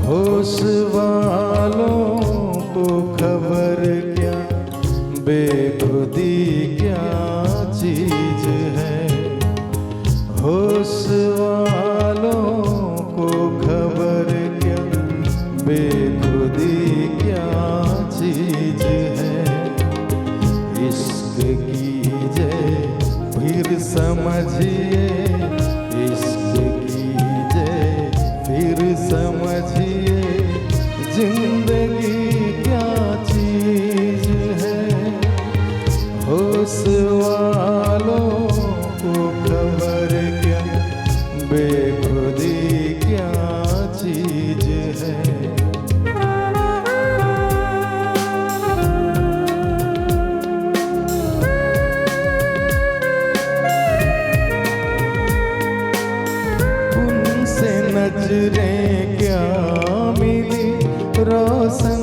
होश वालों को खबर क्या, बेखुदी क्या चीज है। होश वालों को खबर क्या, बेखुदी क्या चीज है। इश्क कीजिए फिर समझिए, इश्क कीजिए फिर समझिए, जिंदगी क्या चीज है। होश वालों को खबर क्या, बेखुदी क्या चीज है। उनसे नजरें क्या मिली, रोशन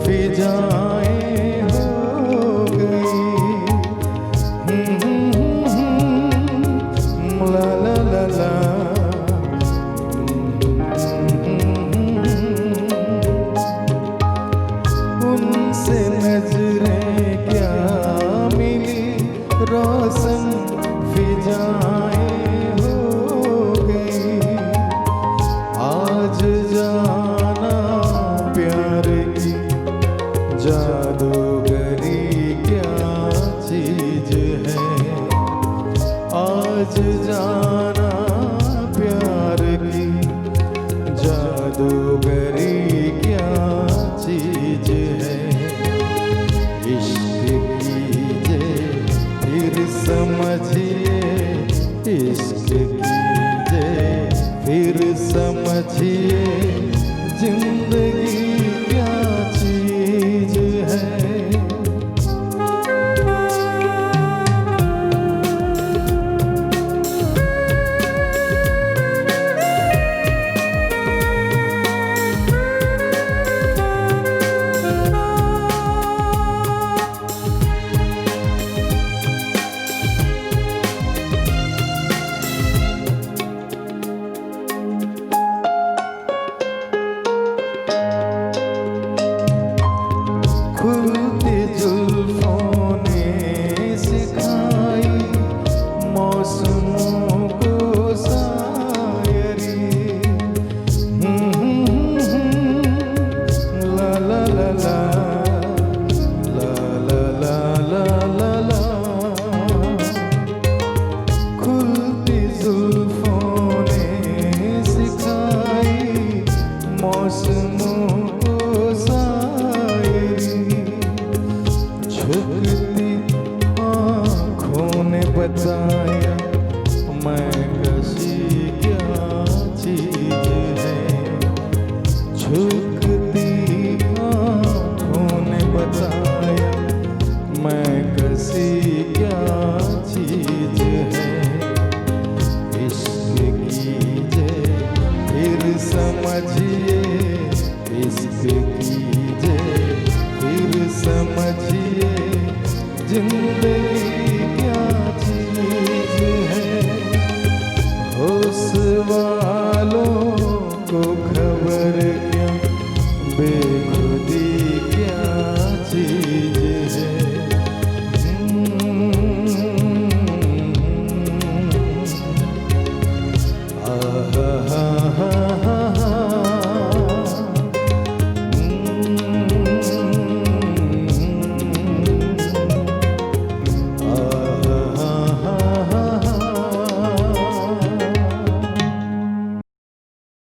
फिजाएं हो गई। ला ला ला ला। उनसे नजरें क्या मिली, रोशन फिजाएं हो गई। आज जाना प्यार की जादूगरी क्या चीज है। आज जाना प्यार की जादूगरी क्या चीज है। इश्क कीजिए फिर समझिए, इश्क कीजिए फिर समझिए, जिंदगी क्या चीज है। खुलती जुल्फों ने सिखाई मौसमों को शायरी। ला ला ला ला, ला ला ला ला ला ला। खुलती जुल्फों ने सिखाई मौसमों को शायरी। झुकती आँखों ने बताया मैं कसी क्या चीज है। झुकती आँखों ने बताया मैं कसी क्या चीज है। इश्क कीजिए फिर समझिए,